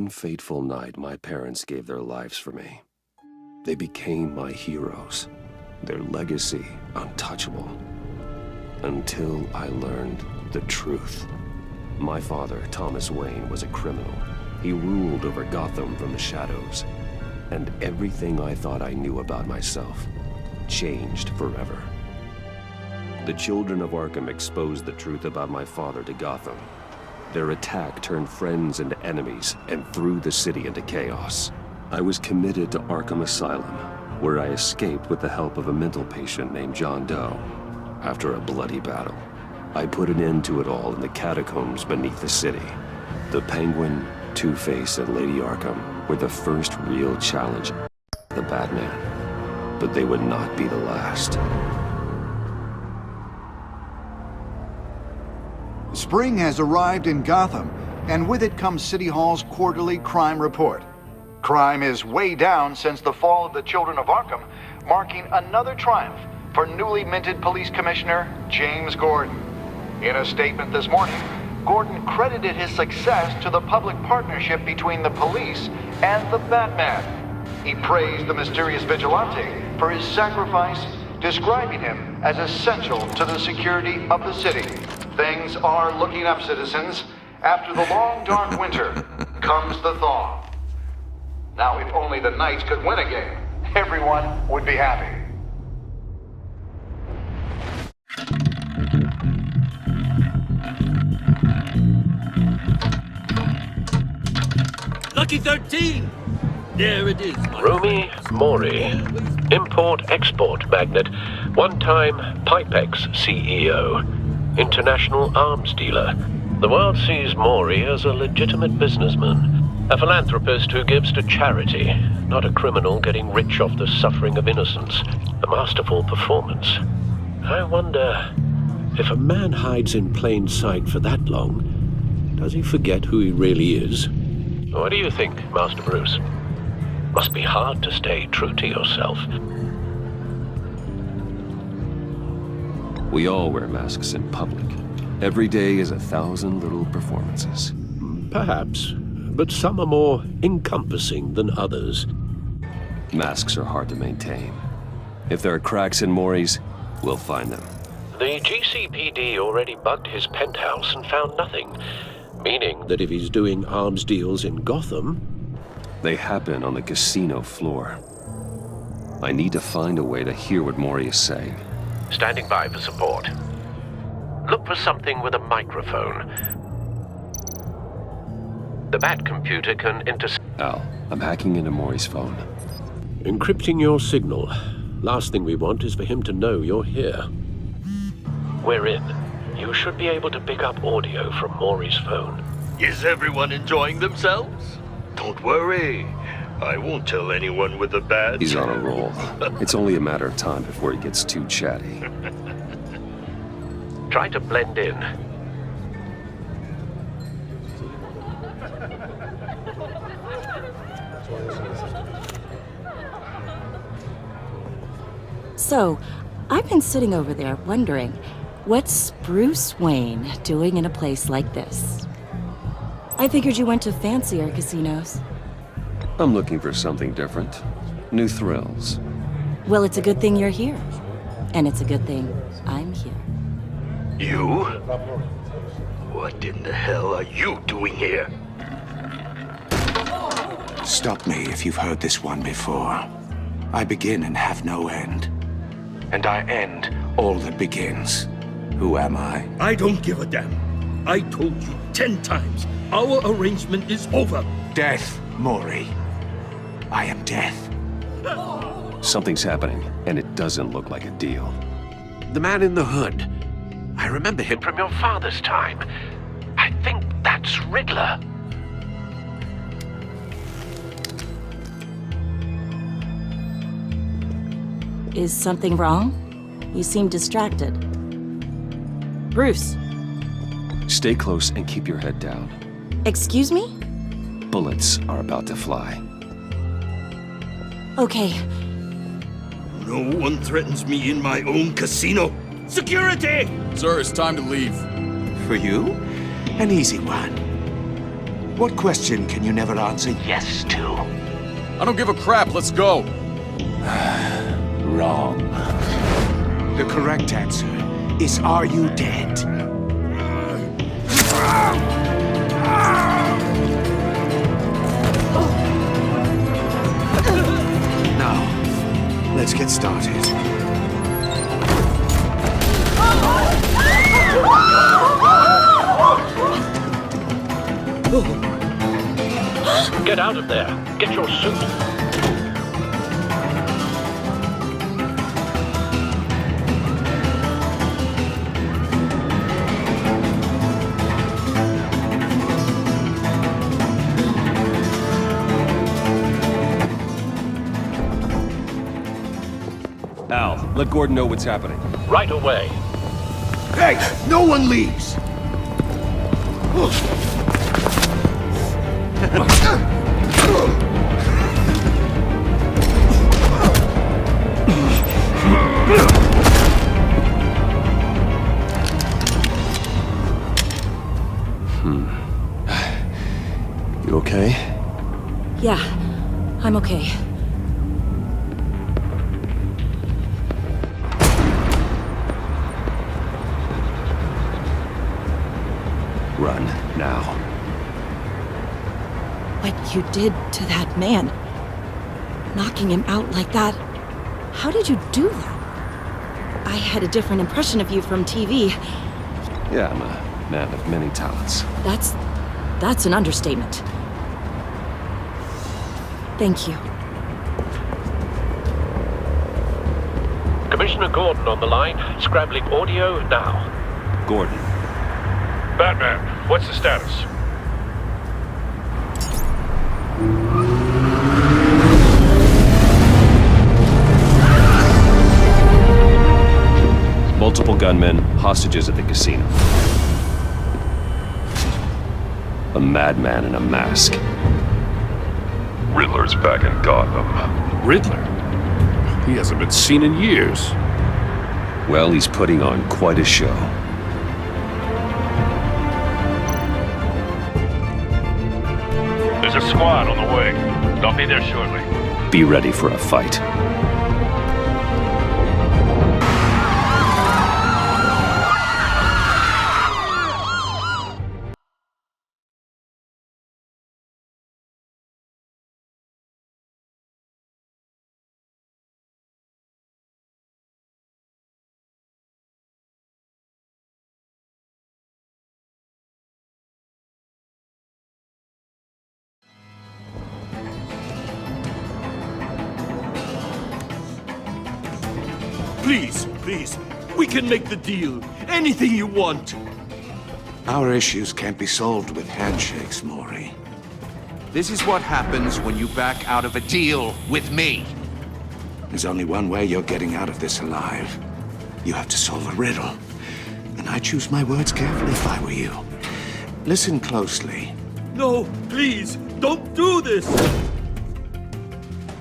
one fateful night, my parents gave their lives for me. They became my heroes, their legacy untouchable. Until I learned the truth. My father, Thomas Wayne, was a criminal. He ruled over Gotham from the shadows. And everything I thought I knew about myself changed forever. The children of Arkham exposed the truth about my father to Gotham. Their attack turned friends into enemies and threw the city into chaos. I was committed to Arkham Asylum, where I escaped with the help of a mental patient named John Doe. After a bloody battle, I put an end to it all in the catacombs beneath the city. The Penguin, Two-Face, and Lady Arkham were the first real challenge of the Batman, but they would not be the last. Spring has arrived in Gotham, and with it comes City Hall's quarterly crime report. Crime is way down since the fall of the Children of Arkham, marking another triumph for newly minted Police Commissioner James Gordon. In a statement this morning, Gordon credited his success to the public partnership between the police and the Batman. He praised the mysterious vigilante for his sacrifice, describing him as essential to the security of the city. Things are looking up, citizens. After the long, dark winter comes the thaw. Now, if only the Knights could win a game, everyone would be happy. Lucky 13! There it is. Rumi Mori, import-export magnate, one-time Pipex CEO, international arms dealer. The world sees Mori as a legitimate businessman, a philanthropist who gives to charity, not a criminal getting rich off the suffering of innocence. A masterful performance. I wonder, if a man hides in plain sight for that long, does he forget who he really is? What do you think, Master Bruce? Must be hard to stay true to yourself. We all wear masks in public. Every day is 1,000 little performances. Perhaps, but some are more encompassing than others. Masks are hard to maintain. If there are cracks in Mori's, we'll find them. The GCPD already bugged his penthouse and found nothing, meaning that if he's doing arms deals in Gotham... They happen on the casino floor. I need to find a way to hear what Mori is saying. Standing by for support. Look for something with a microphone. The Bat computer can Al, I'm hacking into Mori's phone. Encrypting your signal. Last thing we want is for him to know you're here. We're in. You should be able to pick up audio from Mori's phone. Is everyone enjoying themselves? Don't worry. I won't tell anyone with the Bat. He's on a roll. It's only a matter of time before he gets too chatty. Try to blend in. So, I've been sitting over there wondering, what's Bruce Wayne doing in a place like this? I figured you went to fancier casinos. I'm looking for something different. New thrills. Well, it's a good thing you're here. And it's a good thing I'm here. You? What in the hell are you doing here? Stop me if you've heard this one before. I begin and have no end. And I end all that begins. Who am I? I don't give a damn. I told you 10 times. Our arrangement is over. Death, Mori. I am death. Something's happening, and it doesn't look like a deal. The man in the hood. I remember him from your father's time. I think that's Riddler. Is something wrong? You seem distracted. Bruce. Stay close and keep your head down. Excuse me? Bullets are about to fly. Okay. No one threatens me in my own casino. Security! Sir, it's time to leave. For you? An easy one. What question can you never answer yes to? I don't give a crap, let's go! Wrong. The correct answer is, are you dead? Now, let's get started. Get out of there. Get your suit. Al, let Gordon know what's happening. Right away. Hey, no one leaves! You okay? Yeah, I'm okay. Run, now. What you did to that man, knocking him out like that, how did you do that? I had a different impression of you from TV. Yeah, I'm a man of many talents. That's an understatement. Thank you. Commissioner Gordon on the line. Scrambling audio now. Gordon. Batman, what's the status? Multiple gunmen, hostages at the casino. A madman in a mask. Riddler's back in Gotham. Riddler? He hasn't been seen in years. Well, he's putting on quite a show. There's a squad on the way. They'll be there shortly. Be ready for a fight. Please, we can make the deal. Anything you want. Our issues can't be solved with handshakes, Maury. This is what happens when you back out of a deal with me. There's only one way you're getting out of this alive. You have to solve a riddle. And I choose my words carefully if I were you. Listen closely. No, please, don't do this!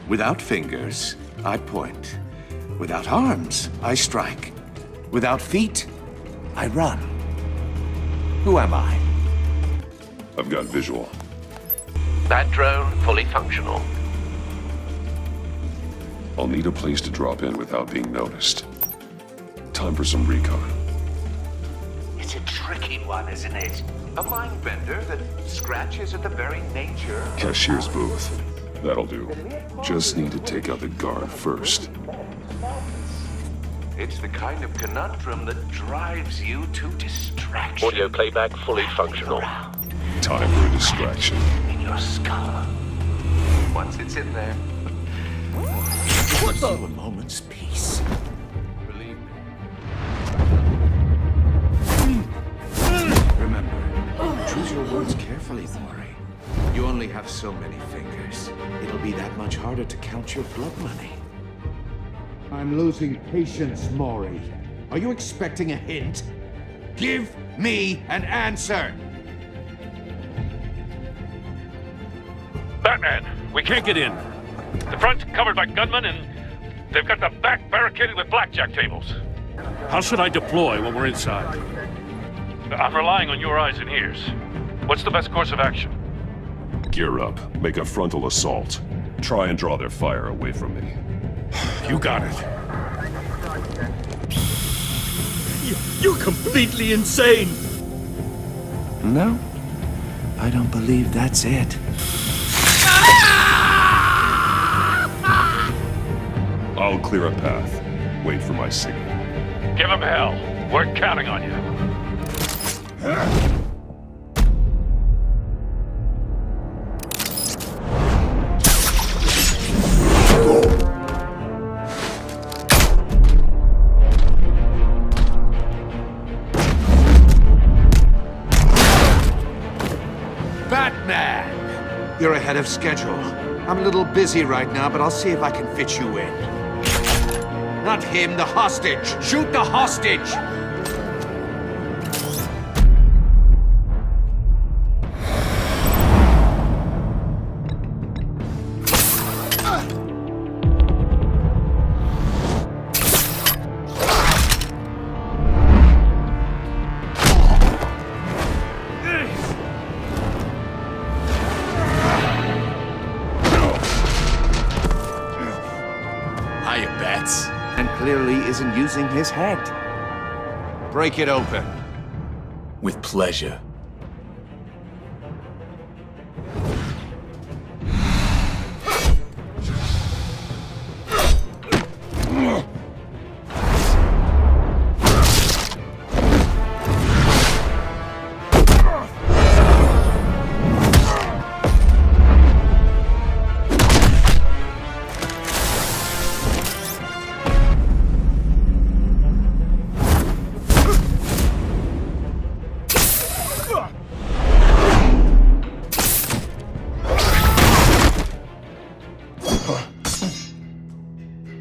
Without fingers, I point. Without arms, I strike. Without feet, I run. Who am I? I've got visual. That drone fully functional. I'll need a place to drop in without being noticed. Time for some recon. It's a tricky one, isn't it? A mind bender that scratches at the very nature. Cashier's booth. That'll do. Just need to take out the guard first. It's the kind of conundrum that drives you to distraction. Audio playback fully functional. Time for a distraction. In your skull. Once it's in there. What the? A moment's peace. Believe me. Remember, choose your words carefully, Maury. You only have so many fingers. It'll be that much harder to count your blood money. I'm losing patience, Maury. Are you expecting a hint? Give me an answer! Batman, we can't get in. The front's covered by gunmen and they've got the back barricaded with blackjack tables. How should I deploy when we're inside? I'm relying on your eyes and ears. What's the best course of action? Gear up. Make a frontal assault. Try and draw their fire away from me. You got it. You're completely insane! No, I don't believe that's it. I'll clear a path. Wait for my signal. Give him hell. We're counting on you. Batman! You're ahead of schedule. I'm a little busy right now, but I'll see if I can fit you in. Not him, the hostage! Shoot the hostage! And clearly isn't using his head. Break it open. With pleasure.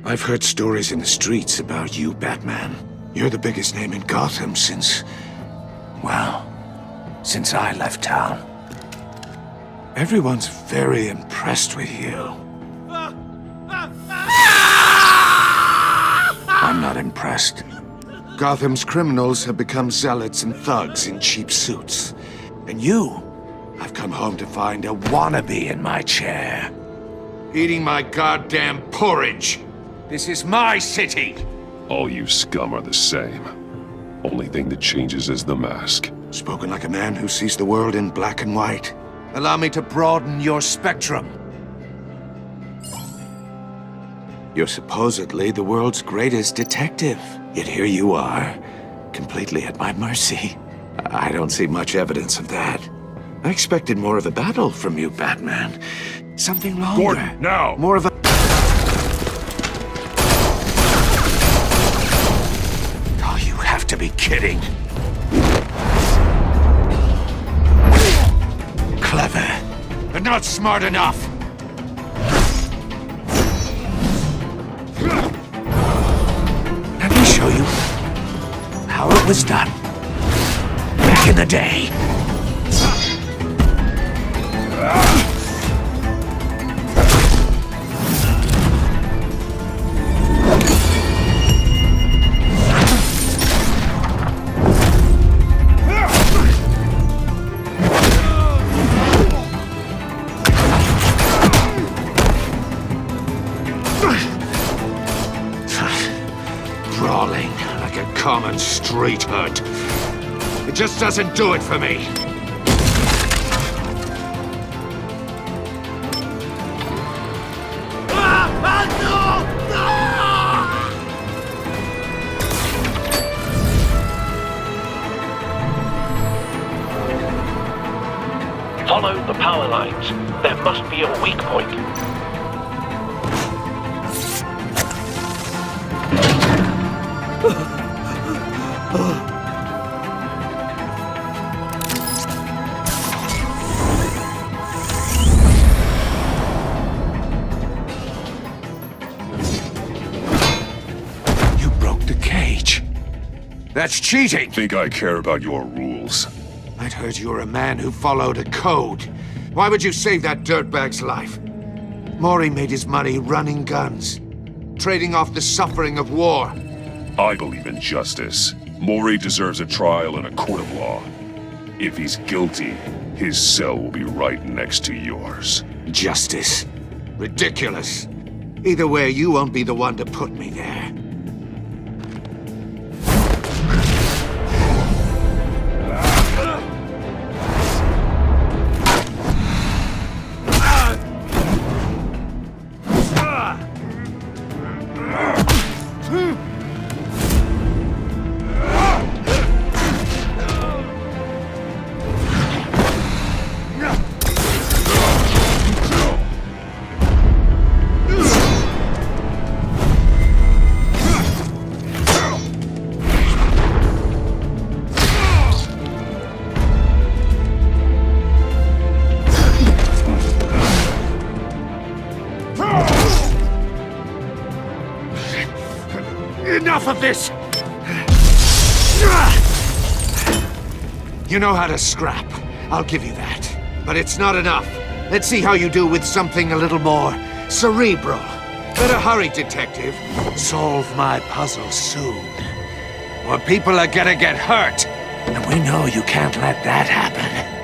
I've heard stories in the streets about you, Batman. You're the biggest name in Gotham since... well, since I left town. Everyone's very impressed with you. I'm not impressed. Gotham's criminals have become zealots and thugs in cheap suits. And you, I've come home to find a wannabe in my chair. Eating my goddamn porridge! This is my city! All you scum are the same. Only thing that changes is the mask. Spoken like a man who sees the world in black and white. Allow me to broaden your spectrum. You're supposedly the world's greatest detective. Yet here you are, completely at my mercy. I don't see much evidence of that. I expected more of a battle from you, Batman. Something longer. Gordon, now! More of a... Oh, you have to be kidding. Clever, but not smart enough. Let me show you how it was done back in the day. Brawling like a common street hood. It just doesn't do it for me. Follow the power lines. There must be a weak point. You broke the cage. That's cheating! Think I care about your rules? I'd heard you were a man who followed a code. Why would you save that dirtbag's life? Mori made his money running guns, trading off the suffering of war. I believe in justice. Mori deserves a trial in a court of law. If he's guilty, his cell will be right next to yours. Justice. Ridiculous. Either way, you won't be the one to put me there. Enough of this! You know how to scrap. I'll give you that. But it's not enough. Let's see how you do with something a little more cerebral. Better hurry, detective. Solve my puzzle soon. Or people are gonna get hurt. And we know you can't let that happen.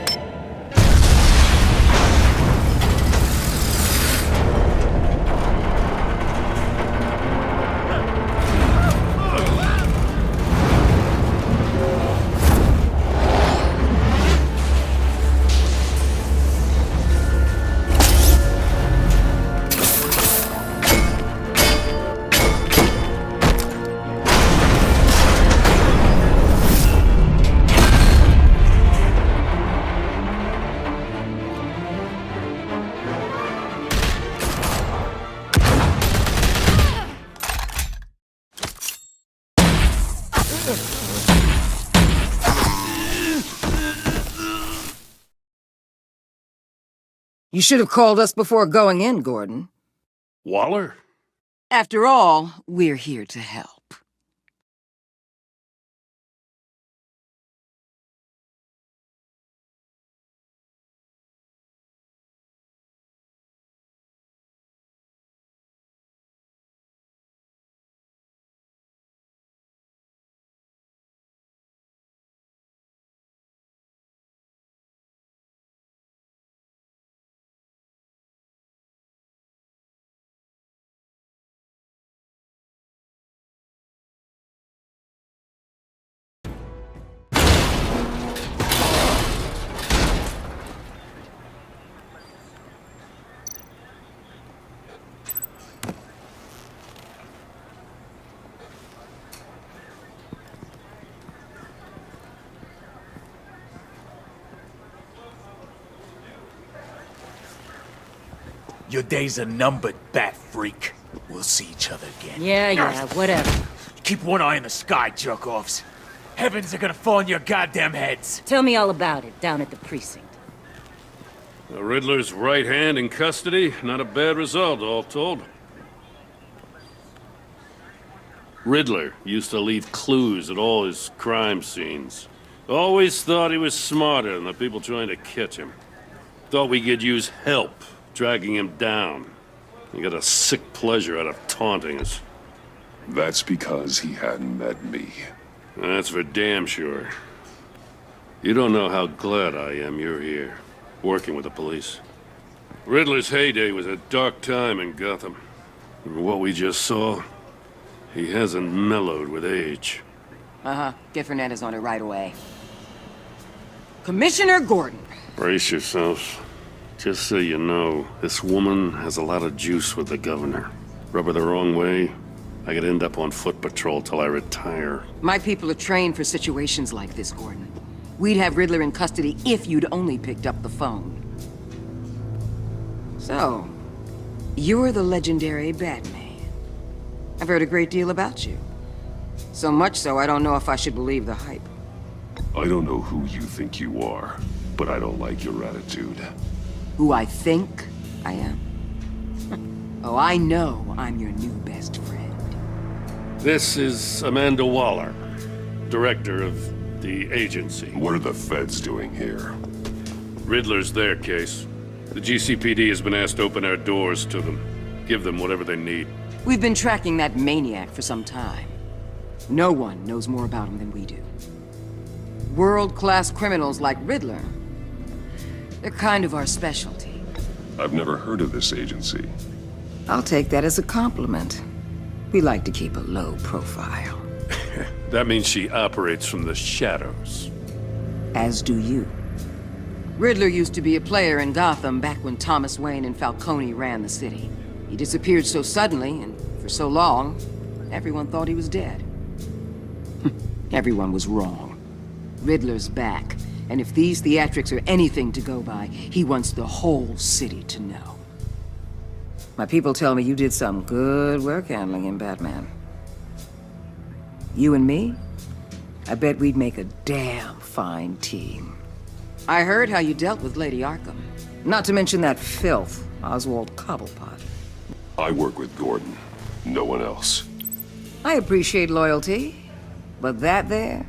You should have called us before going in, Gordon. Waller? After all, we're here to help. Your days are numbered, bat freak. We'll see each other again. Yeah, whatever. Keep one eye in the sky, jerk-offs. Heavens are gonna fall on your goddamn heads. Tell me all about it down at the precinct. The Riddler's right hand in custody? Not a bad result, all told. Riddler used to leave clues at all his crime scenes. Always thought he was smarter than the people trying to catch him. Thought we could use help dragging him down. He got a sick pleasure out of taunting us. That's because he hadn't met me. That's for damn sure. You don't know how glad I am you're here, working with the police. Riddler's heyday was a dark time in Gotham. And what we just saw, he hasn't mellowed with age. Get Fernandez on it right away. Commissioner Gordon. Brace yourselves. Just so you know, this woman has a lot of juice with the governor. Rub her the wrong way, I could end up on foot patrol till I retire. My people are trained for situations like this, Gordon. We'd have Riddler in custody if you'd only picked up the phone. So, you're the legendary Batman. I've heard a great deal about you. So much so, I don't know if I should believe the hype. I don't know who you think you are, but I don't like your attitude. Who I think I am? Oh, I know I'm your new best friend. This is Amanda Waller, director of the agency. What are the feds doing here? Riddler's their case. The GCPD has been asked to open our doors to them. Give them whatever they need. We've been tracking that maniac for some time. No one knows more about him than we do. world-class criminals like Riddler. They're kind of our specialty. I've never heard of this agency. I'll take that as a compliment. We like to keep a low profile. That means she operates from the shadows. As do you. Riddler used to be a player in Gotham back when Thomas Wayne and Falcone ran the city. He disappeared so suddenly and for so long, everyone thought he was dead. Everyone was wrong. Riddler's back, and if these theatrics are anything to go by, he wants the whole city to know. My people tell me you did some good work handling him, Batman. You and me? I bet we'd make a damn fine team. I heard how you dealt with Lady Arkham. Not to mention that filth, Oswald Cobblepot. I work with Gordon. No one else. I appreciate loyalty, but that there,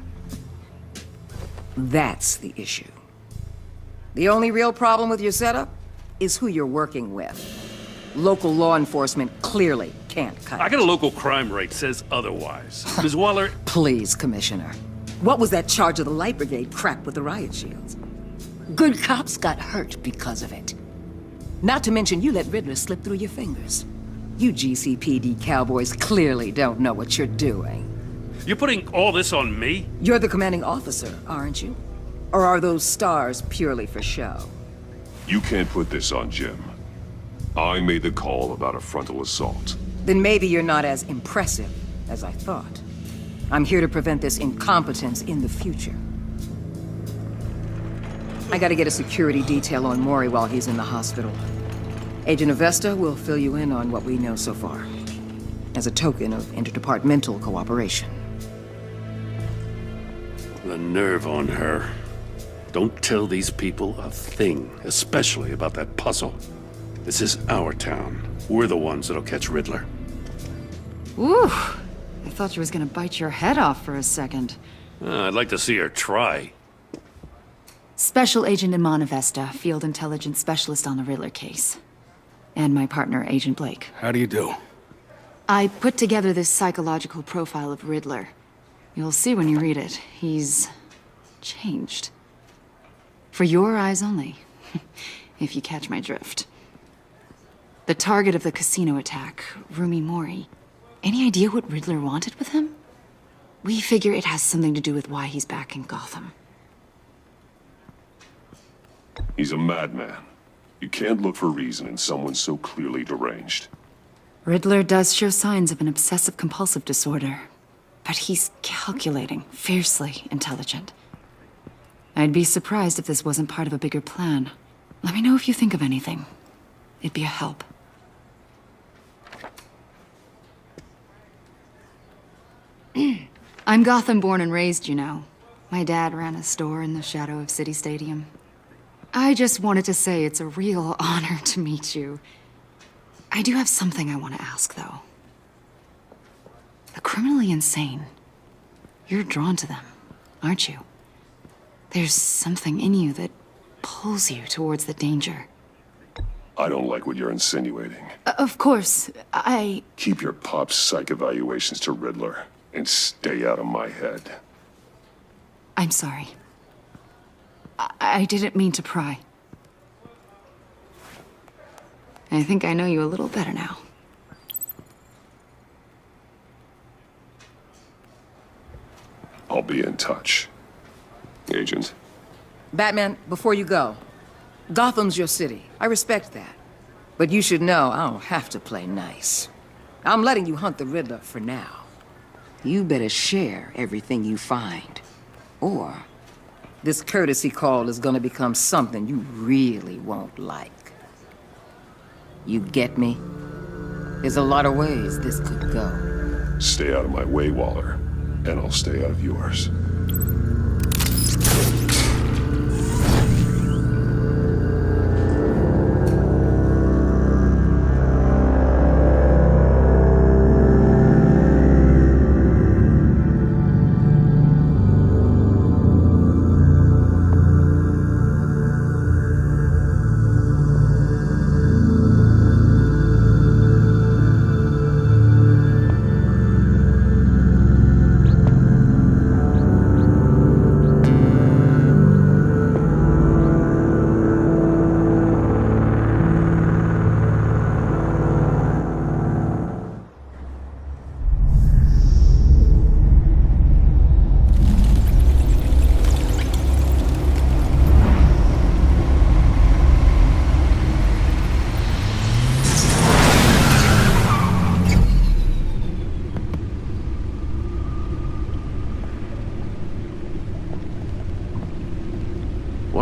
that's the issue. The only real problem with your setup is who you're working with. Local law enforcement clearly can't cut I it. got a local crime rate says otherwise. Ms. Waller, Please, Commissioner. What was that charge of the Light Brigade crap with the riot shields? Good cops got hurt because of it. Not to mention you let Riddler slip through your fingers. You GCPD cowboys clearly don't know what you're doing. you're putting all this on me? You're the commanding officer, aren't you? Or are those stars purely for show? You can't put this on Jim. I made the call about a frontal assault. Then maybe you're not as impressive as I thought. I'm here to prevent this incompetence in the future. I gotta get a security detail on Maury while he's in the hospital. Agent Avesta will fill you in on what we know so far, as a token of interdepartmental cooperation. The nerve on her. Don't tell these people a thing, especially about that puzzle. This is our town. We're the ones that'll catch Riddler. Ooh, I thought she was gonna bite your head off for a second. I'd like to see her try. Special Agent Iman Avesta, Field Intelligence Specialist on the Riddler case. And my partner, Agent Blake. How do you do? I put together this psychological profile of Riddler. You'll see when you read it. He's changed. For your eyes only, if you catch my drift. The target of the casino attack, Rumi Mori. Any idea what Riddler wanted with him? We figure it has something to do with why he's back in Gotham. He's a madman. You can't look for reason in someone so clearly deranged. Riddler does show signs of an obsessive-compulsive disorder, but he's calculating, fiercely intelligent. I'd be surprised if this wasn't part of a bigger plan. Let me know if you think of anything. It'd be a help. I'm Gotham born and raised, you know. My dad ran a store in the shadow of City Stadium. I just wanted to say it's a real honor to meet you. I do have something I want to ask, though. The criminally insane. You're drawn to them, aren't you? There's something in you that pulls you towards the danger. I don't like what you're insinuating. Of course, I... Keep your pop's psych evaluations to Riddler and stay out of my head. I'm sorry. I didn't mean to pry. I think I know you a little better now. I'll be in touch. Agent. Batman, before you go, Gotham's your city. I respect that. But you should know I don't have to play nice. I'm letting you hunt the Riddler for now. You better share everything you find. Or this courtesy call is gonna become something you really won't like. You get me? There's a lot of ways this could go. Stay out of my way, Waller, and I'll stay out of yours.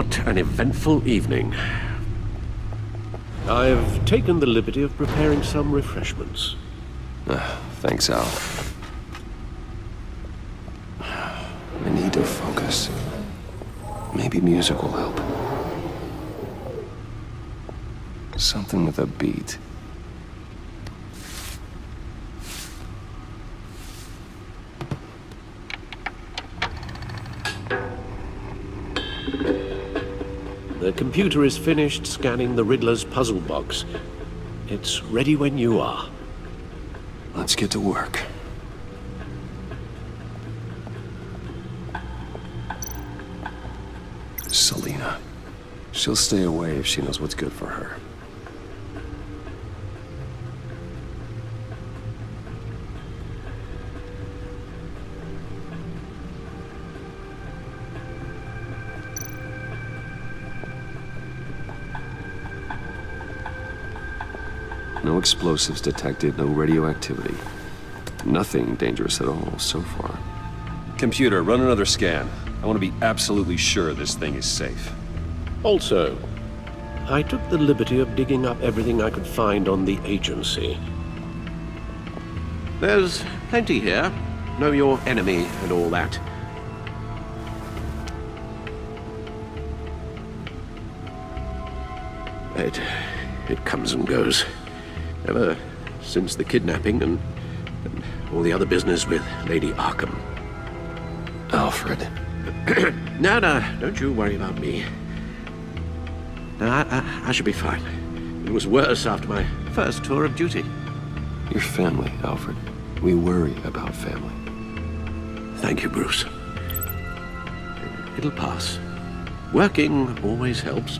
What an eventful evening. I've taken the liberty of preparing some refreshments. Thanks, Al. I need to focus. Maybe music will help. Something with a beat. The computer is finished scanning the Riddler's puzzle box. It's ready when you are. Let's get to work. Selena. She'll stay away if she knows what's good for her. No explosives detected, no radioactivity. Nothing dangerous at all so far. Computer, run another scan. I want to be absolutely sure this thing is safe. Also, I took the liberty of digging up everything I could find on the agency. There's plenty here. Know your enemy and all that. It comes and goes. Ever since the kidnapping and all the other business with Lady Arkham. Alfred. No, don't you worry about me. No, I should be fine. It was worse after my first tour of duty. Your family, Alfred. We worry about family. Thank you, Bruce. It'll pass. Working always helps.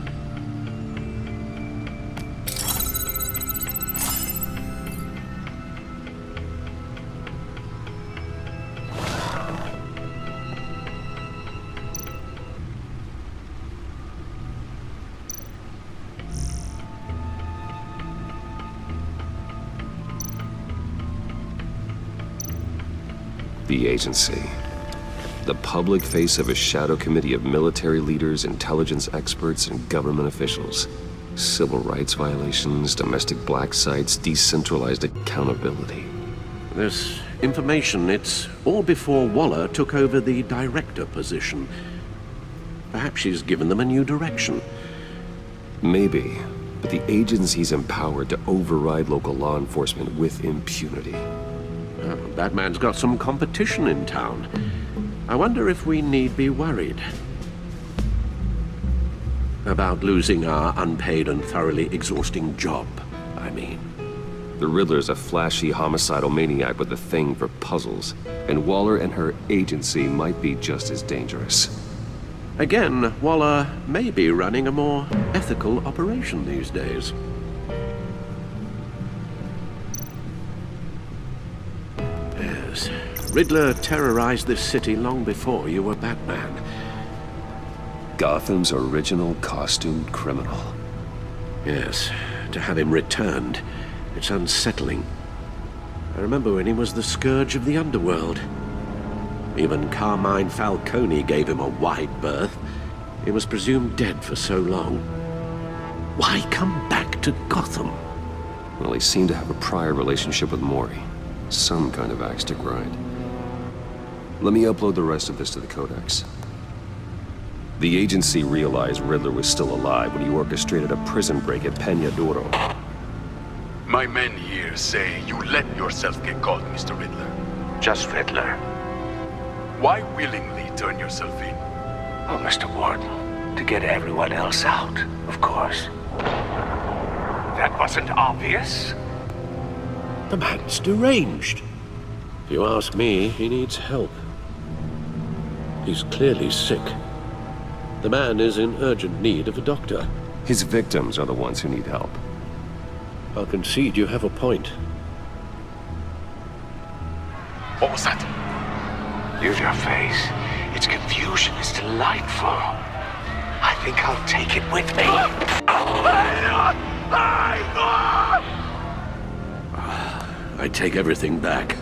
The agency. The public face of a shadow committee of military leaders, intelligence experts, and government officials. Civil rights violations, domestic black sites, decentralized accountability. This information, it's all before Waller took over the director position. Perhaps she's given them a new direction. Maybe, but the agency's empowered to override local law enforcement with impunity. Batman's got some competition in town. I wonder if we need be worried about losing our unpaid and thoroughly exhausting job, I mean. The Riddler's a flashy homicidal maniac with a thing for puzzles, and Waller and her agency might be just as dangerous. Again, Waller may be running a more ethical operation these days. Yes, Riddler terrorized this city long before you were Batman. Gotham's original costumed criminal. Yes, to have him returned, it's unsettling. I remember when he was the scourge of the underworld. Even Carmine Falcone gave him a wide berth. He was presumed dead for so long. Why come back to Gotham? Well, he seemed to have a prior relationship with Mori. Some kind of axe to grind. Let me upload the rest of this to the Codex. The agency realized Riddler was still alive when he orchestrated a prison break at Peña Duro. My men here say you let yourself get caught, Mr. Riddler. Just Riddler. Why willingly turn yourself in? Oh, Mr. Warden, to get everyone else out, of course. That wasn't obvious. The man's deranged. If you ask me, he needs help. He's clearly sick. The man is in urgent need of a doctor. His victims are the ones who need help. I'll concede you have a point. What was that? Use your face. Its confusion is delightful. I think I'll take it with me. I take everything back.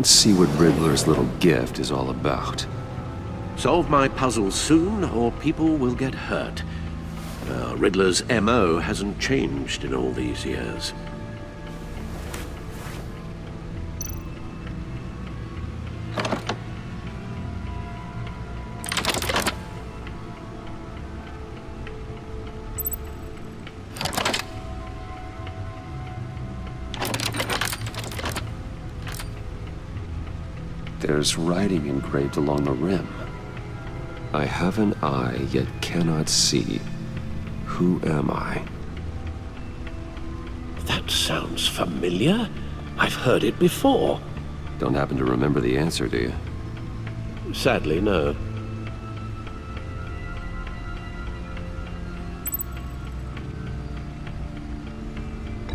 Let's see what Riddler's little gift is all about. Solve my puzzle soon, or people will get hurt. Riddler's MO hasn't changed in all these years. There's writing engraved along the rim. I have an eye, yet cannot see. Who am I? That sounds familiar. I've heard it before. Don't happen to remember the answer, do you? Sadly, no.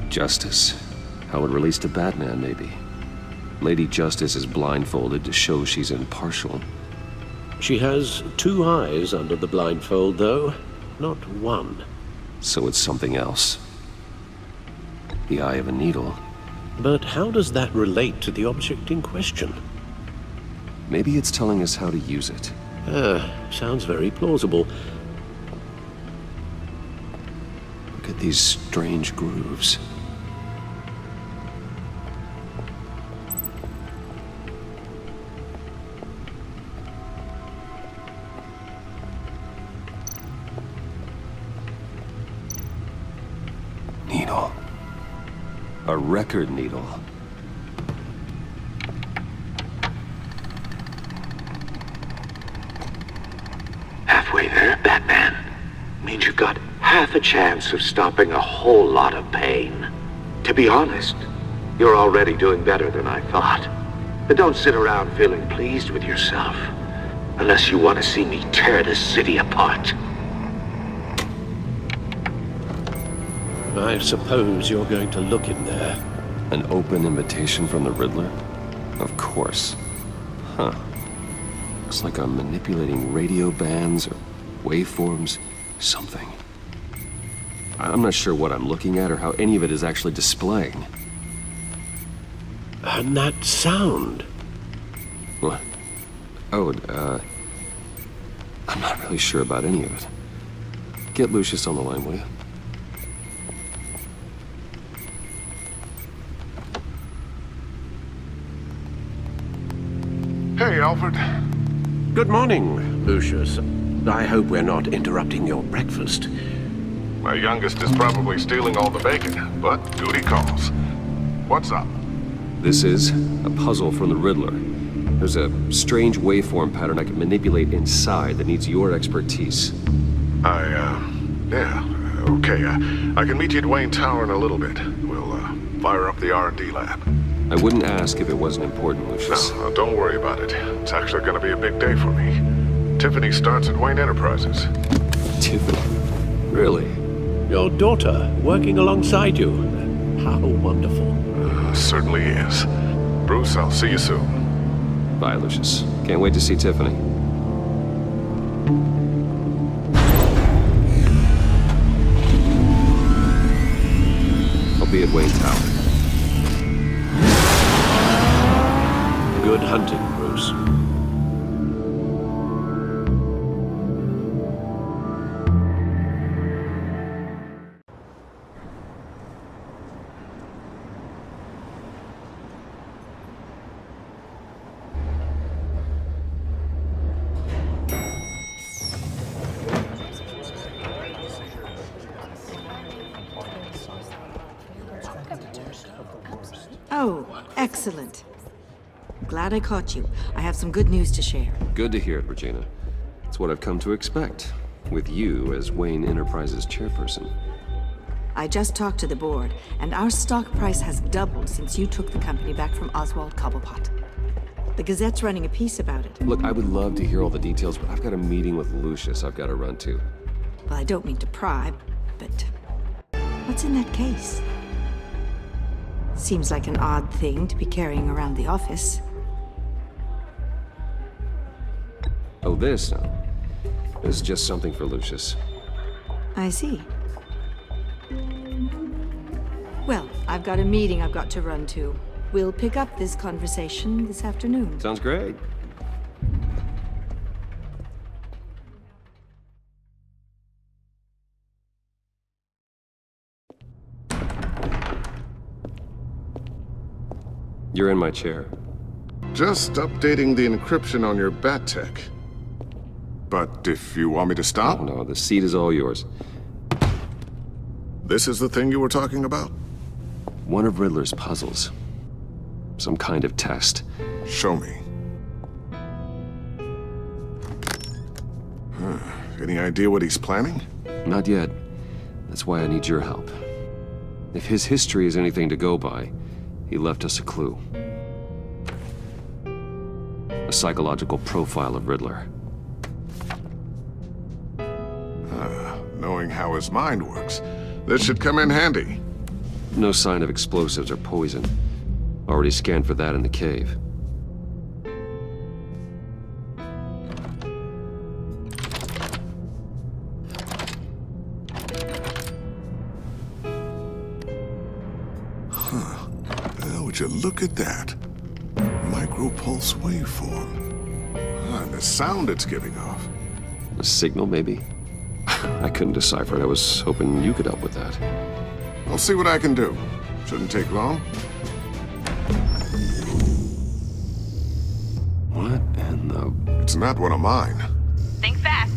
Justice. How it relates to Batman, maybe. Lady Justice is blindfolded to show she's impartial. She has 2 eyes under the blindfold, though. Not 1. So it's something else. The eye of a needle. But how does that relate to the object in question? Maybe it's telling us how to use it. Sounds very plausible. Look at these strange grooves. Needle. A record needle. Halfway there, Batman. Means you've got half a chance of stopping a whole lot of pain. To be honest, you're already doing better than I thought. But don't sit around feeling pleased with yourself. Unless you want to see me tear this city apart. I suppose you're going to look in there. An open invitation from the Riddler? Of course. Huh. Looks like I'm manipulating radio bands or waveforms, something. I'm not sure what I'm looking at or how any of it is actually displaying. And that sound? What? Oh, I'm not really sure about any of it. Get Lucius on the line, will you? Hey, Alfred. Good morning, Lucius. I hope we're not interrupting your breakfast. My youngest is probably stealing all the bacon, but duty calls. What's up? This is a puzzle from the Riddler. There's a strange waveform pattern I can manipulate inside that needs your expertise. Yeah, okay. I can meet you at Wayne Tower in a little bit. We'll, fire up the R&D lab. I wouldn't ask if it wasn't important, Lucius. No, don't worry about it. It's actually gonna be a big day for me. Tiffany starts at Wayne Enterprises. Tiffany? Really? Your daughter, working alongside you. How wonderful. Certainly is. Bruce, I'll see you soon. Bye, Lucius. Can't wait to see Tiffany. I'll be at Wayne Tower. Good hunting, Bruce. Oh, excellent. Glad I caught you. I have some good news to share. Good to hear it, Regina. It's what I've come to expect, with you as Wayne Enterprises chairperson. I just talked to the board, and our stock price has doubled since you took the company back from Oswald Cobblepot. The Gazette's running a piece about it. Look, I would love to hear all the details, but I've got a meeting with Lucius I've got to run to. Well, I don't mean to pry, but what's in that case? Seems like an odd thing to be carrying around the office. Oh, this? No. This is just something for Lucius. I see. Well, I've got a meeting I've got to run to. We'll pick up this conversation this afternoon. Sounds great. You're in my chair. Just updating the encryption on your bat tech. But if you want me to stop? Oh, no, the seat is all yours. This is the thing you were talking about? One of Riddler's puzzles. Some kind of test. Show me. Any idea what he's planning? Not yet. That's why I need your help. If his history is anything to go by, he left us a clue. A psychological profile of Riddler. Knowing how his mind works, this should come in handy. No sign of explosives or poison. Already scanned for that in the cave. Would you look at that? Micropulse waveform. And the sound it's giving off. A signal, maybe? I couldn't decipher it. I was hoping you could help with that. I'll see what I can do. Shouldn't take long. What in the... It's not one of mine. Think fast.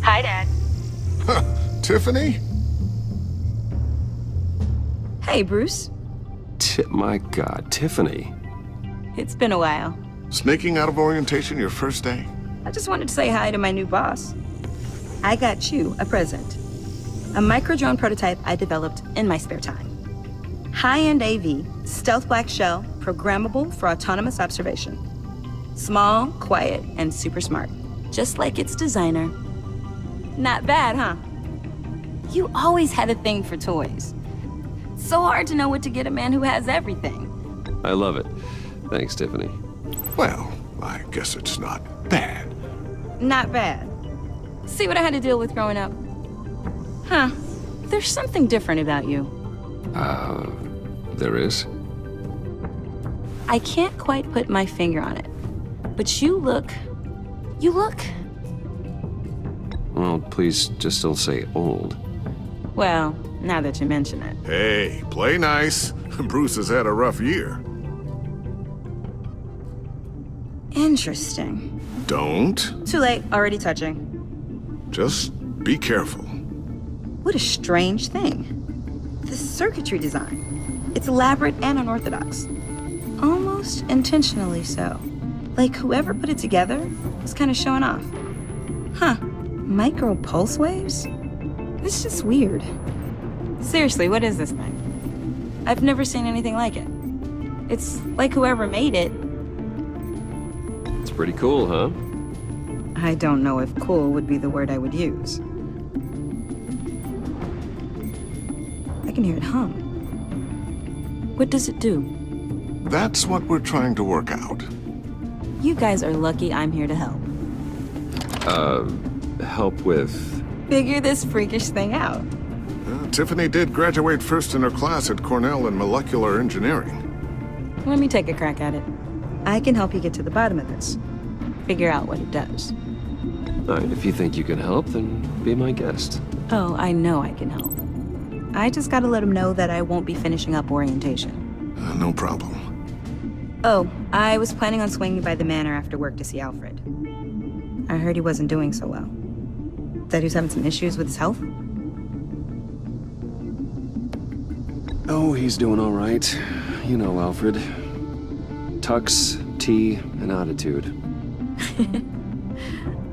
Hi, Dad. Tiffany? Hey, Bruce. My God, Tiffany. It's been a while. Sneaking out of orientation your first day? I just wanted to say hi to my new boss. I got you a present. A micro-drone prototype I developed in my spare time. High-end AV, stealth black shell, programmable for autonomous observation. Small, quiet, and super smart. Just like its designer. Not bad, huh? You always had a thing for toys. So hard to know what to get a man who has everything. I love it. Thanks, Tiffany. Well, I guess it's not bad. Not bad. See what I had to deal with growing up? Huh. There's something different about you. There is? I can't quite put my finger on it. But you look... Well, please just don't say old. Well, now that you mention it. Hey, play nice. Bruce has had a rough year. Interesting. Don't. Too late, already touching. Just be careful. What a strange thing. The circuitry design. It's elaborate and unorthodox. Almost intentionally so. Like whoever put it together was kind of showing off. Huh. Micro pulse waves? It's just weird. Seriously, what is this thing? I've never seen anything like it. It's like whoever made it. It's pretty cool, huh? I don't know if cool would be the word I would use. I can hear it hum. What does it do? That's what we're trying to work out. You guys are lucky I'm here to help. Help with... Figure this freakish thing out. Tiffany did graduate first in her class at Cornell in molecular engineering. Let me take a crack at it. I can help you get to the bottom of this. Figure out what it does. All right, if you think you can help, then be my guest. Oh, I know I can help. I just gotta let him know that I won't be finishing up orientation. No problem. Oh, I was planning on swinging by the manor after work to see Alfred. I heard he wasn't doing so well. That he was having some issues with his health? Oh, he's doing all right. You know Alfred. Tux, tea, and attitude.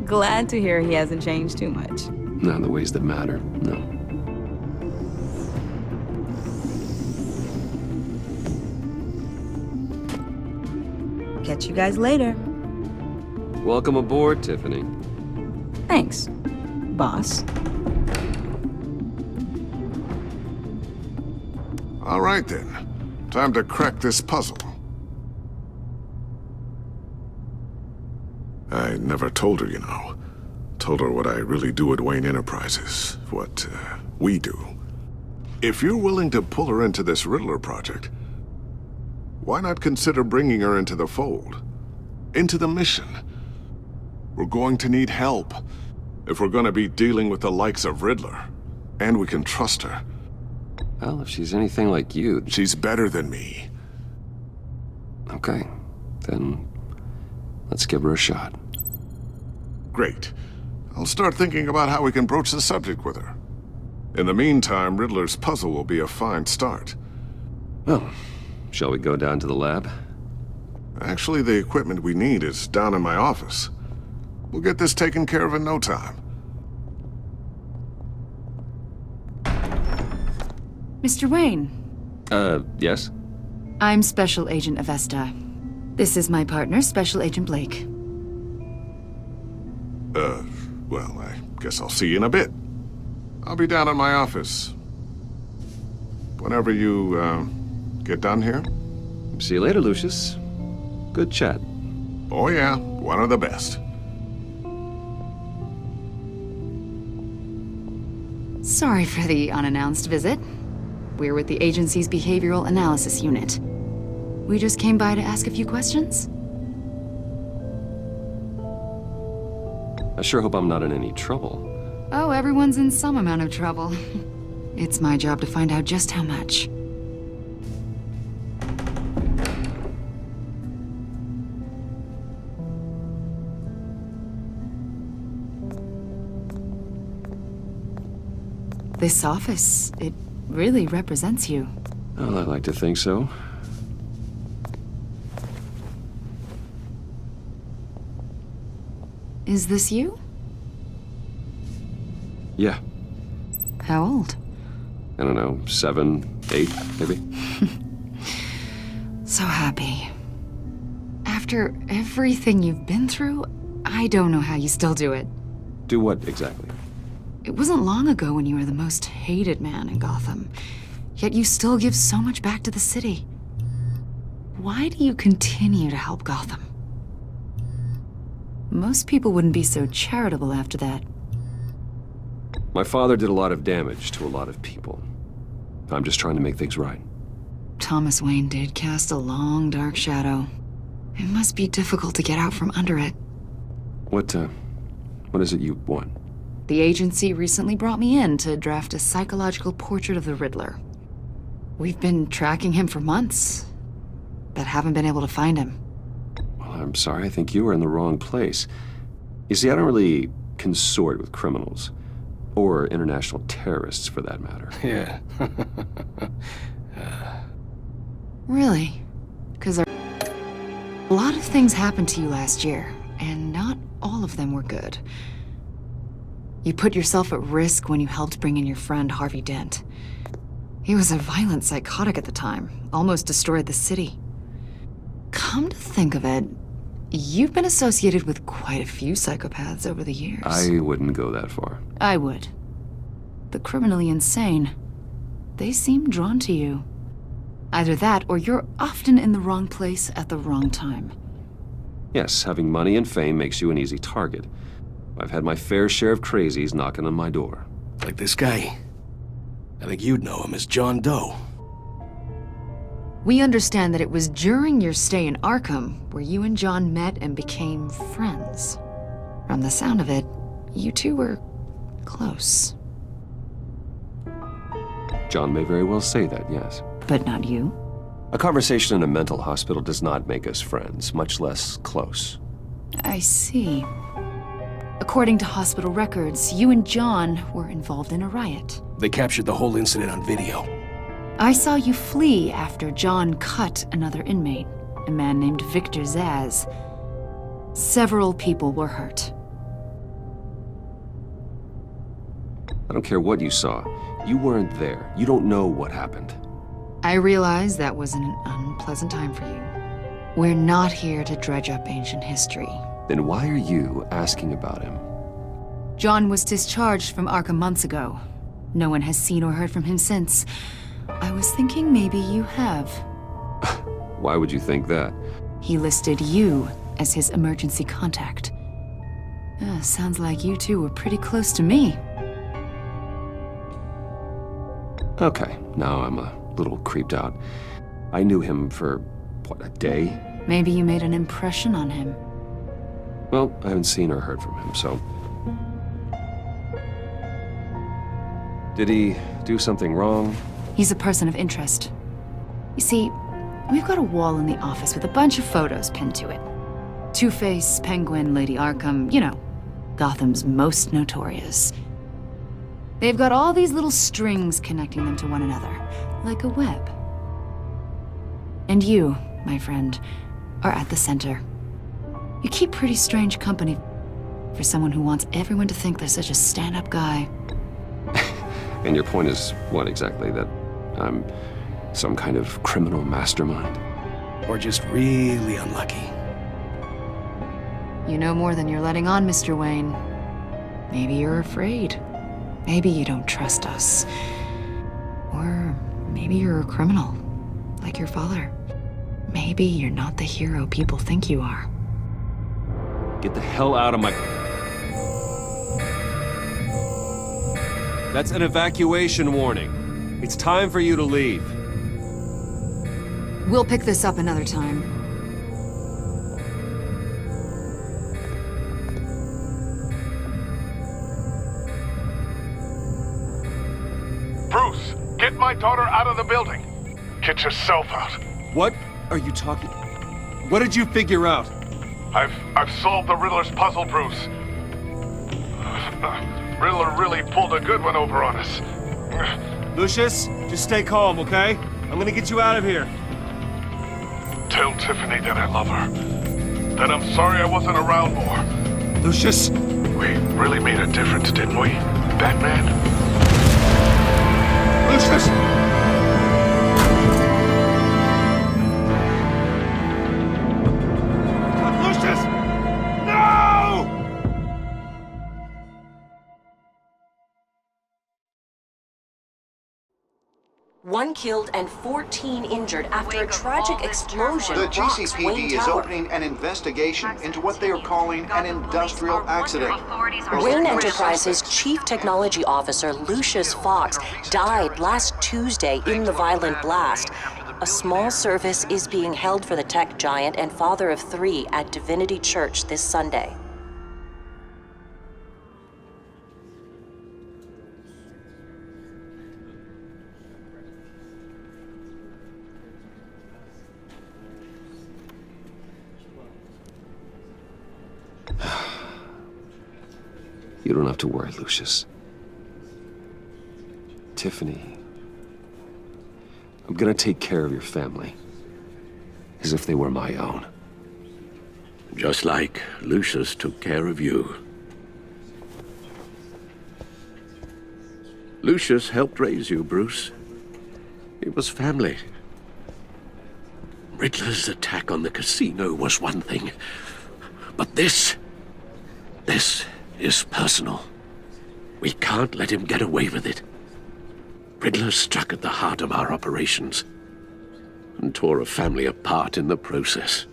Glad to hear he hasn't changed too much. Not in the ways that matter, no. Catch you guys later. Welcome aboard, Tiffany. Thanks, boss. All right, then. Time to crack this puzzle. I never told her, you know. Told her what I really do at Wayne Enterprises, what we do. If you're willing to pull her into this Riddler project, why not consider bringing her into the fold? Into the mission? We're going to need help if we're going to be dealing with the likes of Riddler. And we can trust her. Well, if she's anything like you... She's better than me. Okay, then let's give her a shot. Great. I'll start thinking about how we can broach the subject with her. In the meantime, Riddler's puzzle will be a fine start. Well, shall we go down to the lab? Actually, the equipment we need is down in my office. We'll get this taken care of in no time. Mr. Wayne. Yes? I'm Special Agent Avesta. This is my partner, Special Agent Blake. Well, I guess I'll see you in a bit. I'll be down in my office. Whenever you, get done here. See you later, Lucius. Good chat. Oh yeah, one of the best. Sorry for the unannounced visit. We're with the agency's Behavioral Analysis Unit. We just came by to ask a few questions. I sure hope I'm not in any trouble. Oh, everyone's in some amount of trouble. It's my job to find out just how much. This office, it really represents you. Well, I like to think so. Is this you? Yeah. How old? I don't know, 7, 8, maybe? So happy. After everything you've been through, I don't know how you still do it. Do what exactly? It wasn't long ago when you were the most hated man in Gotham, yet you still give so much back to the city. Why do you continue to help Gotham? Most people wouldn't be so charitable after that. My father did a lot of damage to a lot of people. I'm just trying to make things right. Thomas Wayne did cast a long, dark shadow. It must be difficult to get out from under it. What is it you want? The agency recently brought me in to draft a psychological portrait of the Riddler. We've been tracking him for months, but haven't been able to find him. Well, I'm sorry, I think you were in the wrong place. You see, I don't really consort with criminals. Or international terrorists, for that matter. Yeah. Really? Because a lot of things happened to you last year, and not all of them were good. You put yourself at risk when you helped bring in your friend Harvey Dent. He was a violent psychotic at the time, almost destroyed the city. Come to think of it, you've been associated with quite a few psychopaths over the years. I wouldn't go that far. I would. The criminally insane, they seem drawn to you. Either that, or you're often in the wrong place at the wrong time. Yes, having money and fame makes you an easy target. I've had my fair share of crazies knocking on my door. Like this guy. I think you'd know him as John Doe. We understand that it was during your stay in Arkham where you and John met and became friends. From the sound of it, you two were close. John may very well say that, yes. But not you? A conversation in a mental hospital does not make us friends, much less close. I see. According to hospital records, you and John were involved in a riot. They captured the whole incident on video. I saw you flee after John cut another inmate, a man named Victor Zaz. Several people were hurt. I don't care what you saw. You weren't there. You don't know what happened. I realize that was an unpleasant time for you. We're not here to dredge up ancient history. Then why are you asking about him? John was discharged from Arkham months ago. No one has seen or heard from him since. I was thinking maybe you have. Why would you think that? He listed you as his emergency contact. Sounds like you two were pretty close to me. Okay, now I'm a little creeped out. I knew him for, what, a day? Maybe you made an impression on him. Well, I haven't seen or heard from him, so... Did he do something wrong? He's a person of interest. You see, we've got a wall in the office with a bunch of photos pinned to it. Two-Face, Penguin, Lady Arkham, you know, Gotham's most notorious. They've got all these little strings connecting them to one another, like a web. And you, my friend, are at the center. You keep pretty strange company for someone who wants everyone to think they're such a stand-up guy. And your point is what exactly? That I'm some kind of criminal mastermind? Or just really unlucky? You know more than you're letting on, Mr. Wayne. Maybe you're afraid. Maybe you don't trust us. Or maybe you're a criminal, like your father. Maybe you're not the hero people think you are. Get the hell out of my... That's an evacuation warning. It's time for you to leave. We'll pick this up another time. Bruce, get my daughter out of the building. Get yourself out. What are you talking... What did you figure out? I've solved the Riddler's puzzle, Bruce. Riddler really pulled a good one over on us. Lucius, just stay calm, okay? I'm gonna get you out of here. Tell Tiffany that I love her. That I'm sorry I wasn't around more. Lucius! We really made a difference, didn't we, Batman? Lucius! Lucius! No! One killed and 14 injured after a tragic explosion. The rocks GCPD Wayne is Tower. opening an investigation into what they are calling an industrial accident. Wayne Enterprises' Chief Technology Officer Lucius Fox died last Tuesday in the violent blast. A small service is being held for the tech giant and father of 3 at Divinity Church this Sunday. You don't have to worry, Lucius. Tiffany, I'm gonna take care of your family. As if they were my own. Just like Lucius took care of you. Lucius helped raise you, Bruce. It was family. Riddler's attack on the casino was one thing. But this is personal. We can't let him get away with it. Riddler struck at the heart of our operations and tore a family apart in the process.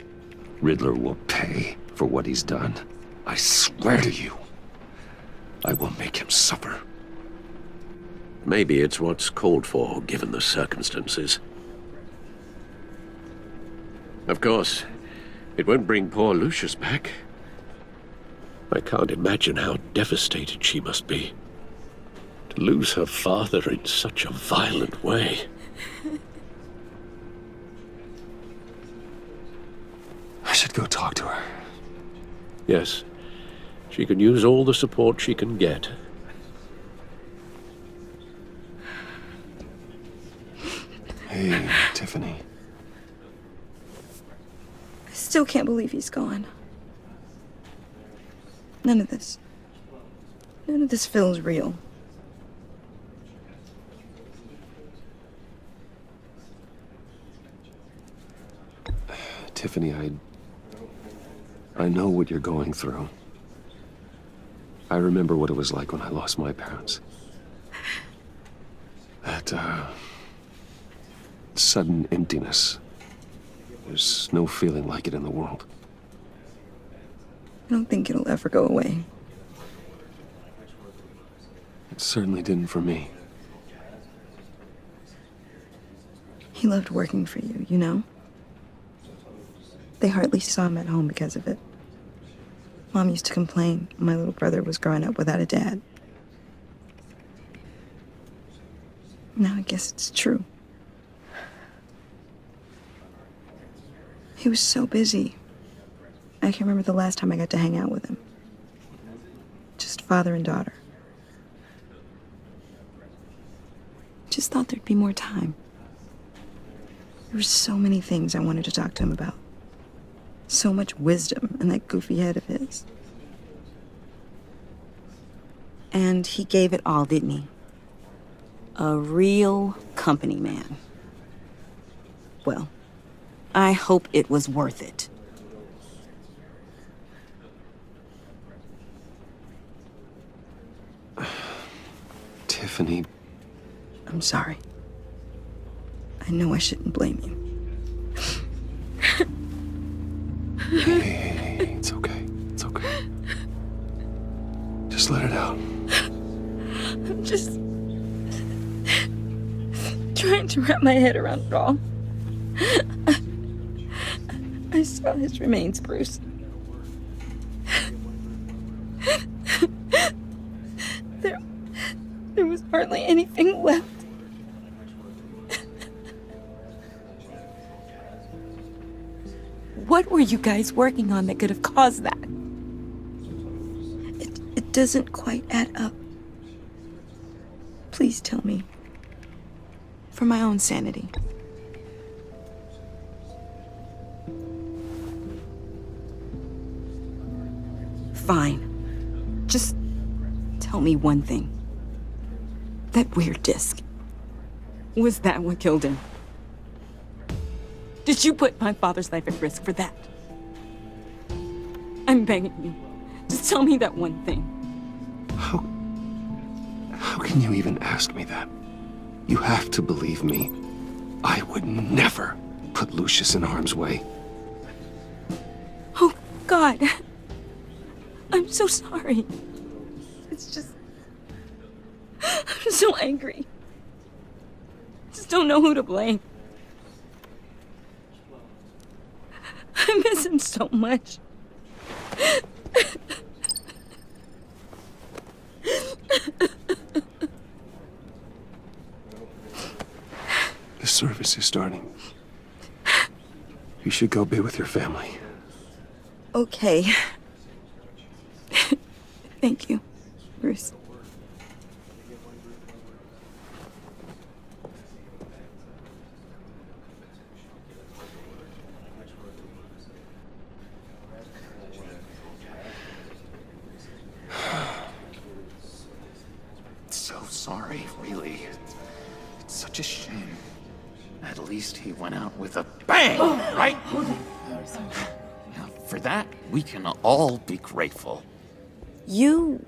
Riddler will pay for what he's done. I swear to you, I will make him suffer. Maybe it's what's called for, given the circumstances. Of course, it won't bring poor Lucius back. I can't imagine how devastated she must be. To lose her father in such a violent way. I should go talk to her. Yes, she can use all the support she can get. Hey, Tiffany. I still can't believe he's gone. None of this feels real. Tiffany, I know what you're going through. I remember what it was like when I lost my parents. That, sudden emptiness. There's no feeling like it in the world. I don't think it'll ever go away. It certainly didn't for me. He loved working for you, you know? They hardly saw him at home because of it. Mom used to complain my little brother was growing up without a dad. Now I guess it's true. He was so busy. I can't remember the last time I got to hang out with him. Just father and daughter. Just thought there'd be more time. There were so many things I wanted to talk to him about. So much wisdom in that goofy head of his. And he gave it all, didn't he? A real company man. Well, I hope it was worth it. Tiffany. I'm sorry. I know I shouldn't blame you. Hey, it's okay. It's okay. Just let it out. I'm just trying to wrap my head around it all. I saw his remains, Bruce. There was hardly anything left. What were you guys working on that could have caused that? It doesn't quite add up. Please tell me. For my own sanity. Fine. Just tell me one thing. That weird disc. Was that what killed him? Did you put my father's life at risk for that? I'm begging you. Just tell me that one thing. How can you even ask me that? You have to believe me. I would never put Lucius in harm's way. Oh, God. I'm so sorry. It's just... I'm so angry. Just don't know who to blame. I miss him so much. The service is starting. You should go be with your family. Okay. Thank you, Bruce. So sorry, really. It's such a shame. At least he went out with a bang, right? Now, for that, we can all be grateful. You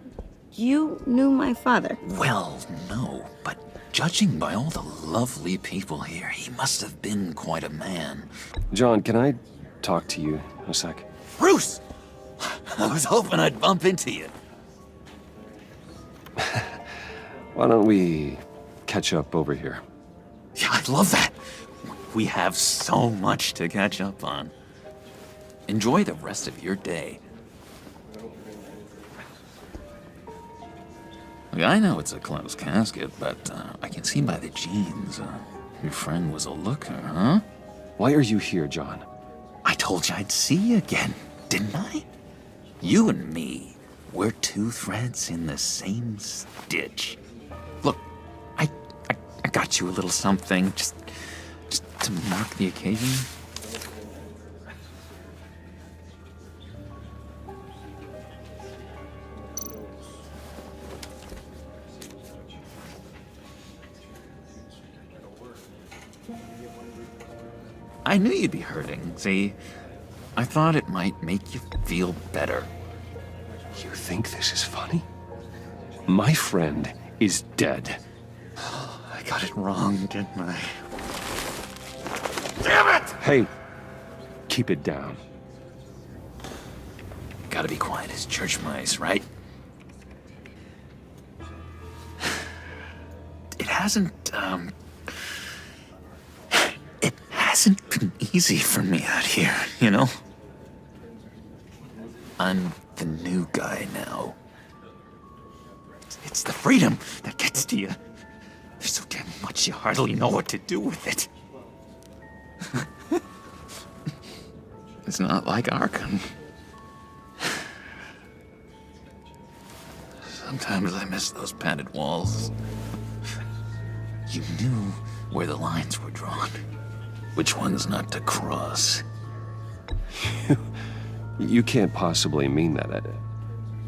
knew my father? Well, no, but judging by all the lovely people here, he must have been quite a man. John, can I talk to you a sec? Bruce! I was hoping I'd bump into you. Why don't we catch up over here? Yeah, I love that. We have so much to catch up on. Enjoy the rest of your day. Look, I know it's a closed casket, but I can see by the jeans, your friend was a looker, huh? Why are you here, John? I told you I'd see you again, didn't I? You and me, we're two threads in the same stitch. Look, I got you a little something, just to mark the occasion. I knew you'd be hurting, see? I thought it might make you feel better. You think this is funny? My friend is dead. I got it wrong, didn't I? Damn it! Hey, keep it down. Gotta be quiet as church mice, right? hasn't been easy for me out here, you know? I'm the new guy now. It's the freedom that gets to you. There's so damn much you hardly know what to do with it. It's not like Arkham. Sometimes I miss those padded walls. You knew where the lines were drawn. Which ones not to cross. You can't possibly mean that.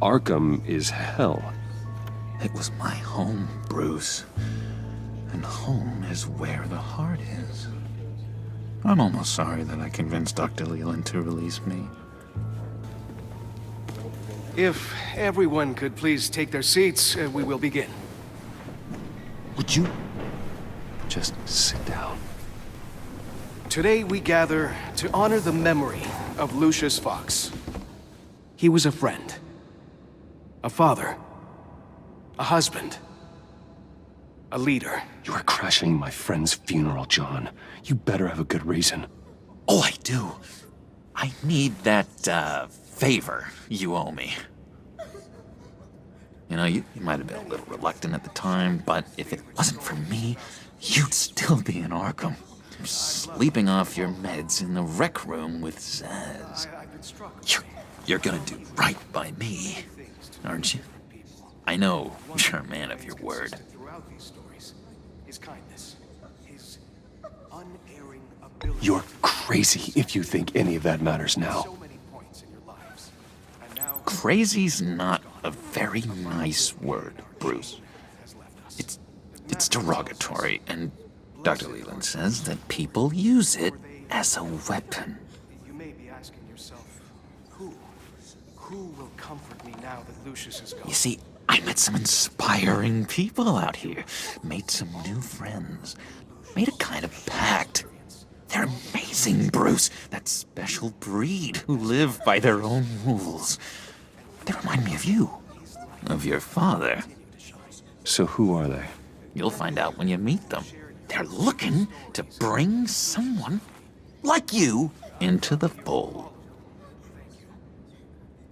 Arkham is hell. It was my home, Bruce. And home is where the heart is. I'm almost sorry that I convinced Dr. Leland to release me. If everyone could please take their seats, we will begin. Would you just sit down? Today we gather to honor the memory of Lucius Fox. He was a friend, a father, a husband, a leader. You are crashing my friend's funeral, John. You better have a good reason. Oh, I do. I need that, favor you owe me. You know, you might have been a little reluctant at the time, but if it wasn't for me, you'd still be in Arkham. Sleeping off your meds in the rec room with Zaz. You're gonna do right by me, aren't you? I know you're a man of your word. You're crazy if you think any of that matters now. Crazy's not a very nice word, Bruce. It's derogatory, and Dr. Leland says that people use it as a weapon. You may be asking yourself, who will comfort me now that Lucius is gone? You see, I met some inspiring people out here. Made some new friends. Made a kind of pact. They're amazing, Bruce. That special breed who live by their own rules. They remind me of you. Of your father. So who are they? You'll find out when you meet them. They're looking to bring someone like you into the fold.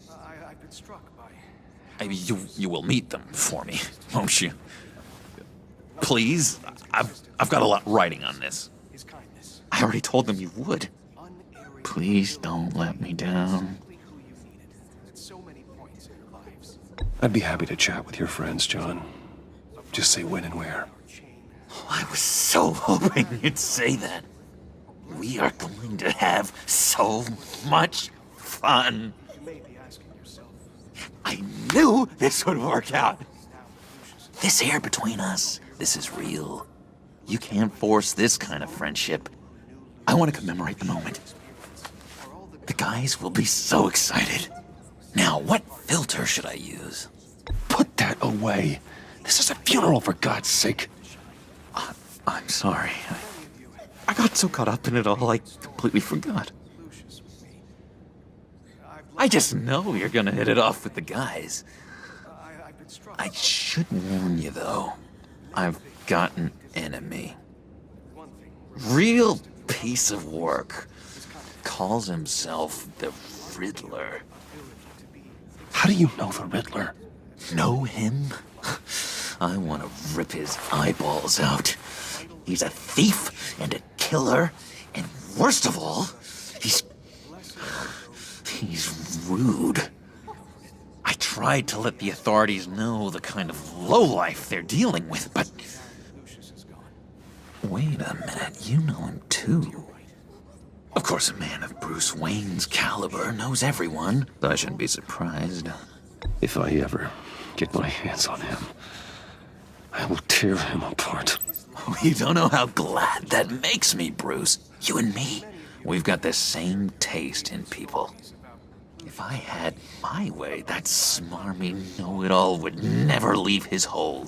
I've been struck by... You will meet them for me, won't you? Please, I've got a lot riding on this. I already told them you would. Please don't let me down. I'd be happy to chat with your friends, John. Just say when and where. I was so hoping you'd say that. We are going to have so much fun. I knew this would work out. This air between us, this is real. You can't force this kind of friendship. I want to commemorate the moment. The guys will be so excited. Now, what filter should I use? Put that away. This is a funeral, for God's sake. I'm sorry. I got so caught up in it all, I completely forgot. I just know you're gonna hit it off with the guys. I should warn you, though. I've got an enemy. Real piece of work. Calls himself the Riddler. How do you know the Riddler? Know him? I want to rip his eyeballs out. He's a thief and a killer, and worst of all, he's rude. I tried to let the authorities know the kind of lowlife they're dealing with, but... Wait a minute, you know him too. Of course, a man of Bruce Wayne's caliber knows everyone, so I shouldn't be surprised. If I ever get my hands on him, I will tear him apart. Oh, you don't know how glad that makes me, Bruce. You and me, we've got the same taste in people. If I had my way, that smarmy know-it-all would never leave his hole.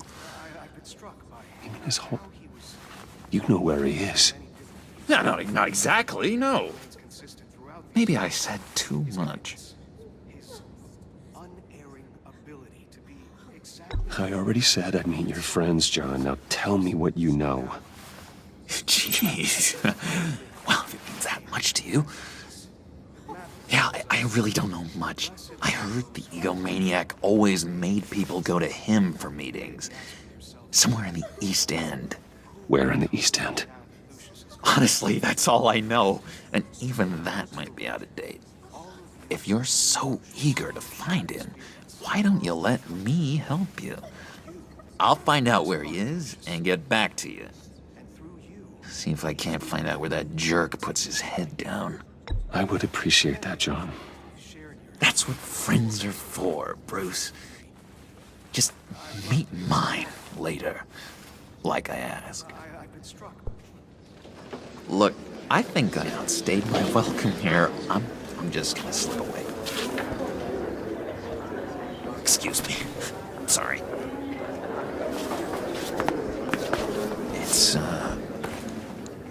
You mean his hole? You know where he is. No, not exactly, no. Maybe I said too much. I already said I'd meet your friends, John. Now tell me what you know. Jeez. Well, if it means that much to you. Yeah, I really don't know much. I heard the egomaniac always made people go to him for meetings. Somewhere in the East End. Where in the East End? Honestly, that's all I know. And even that might be out of date. If you're so eager to find him, why don't you let me help you? I'll find out where he is and get back to you. See if I can't find out where that jerk puts his head down. I would appreciate that, John. That's what friends are for, Bruce. Just meet mine later, like I asked. Look, I think I outstayed my welcome here. I'm just gonna slip away. Excuse me. Sorry.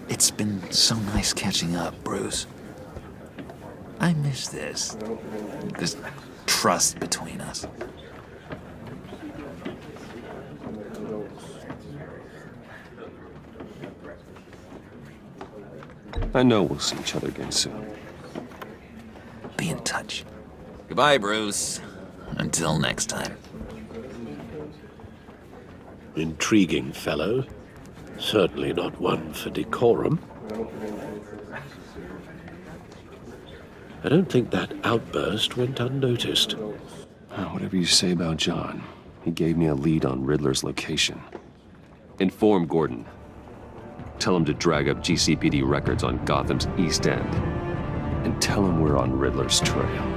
It's been so nice catching up, Bruce. I miss this trust between us. I know we'll see each other again soon. Be in touch. Goodbye, Bruce. Until next time. Intriguing fellow. Certainly not one for decorum. I don't think that outburst went unnoticed. Whatever you say about John, he gave me a lead on Riddler's location. Inform Gordon. Tell him to drag up GCPD records on Gotham's East End. And tell him we're on Riddler's trail.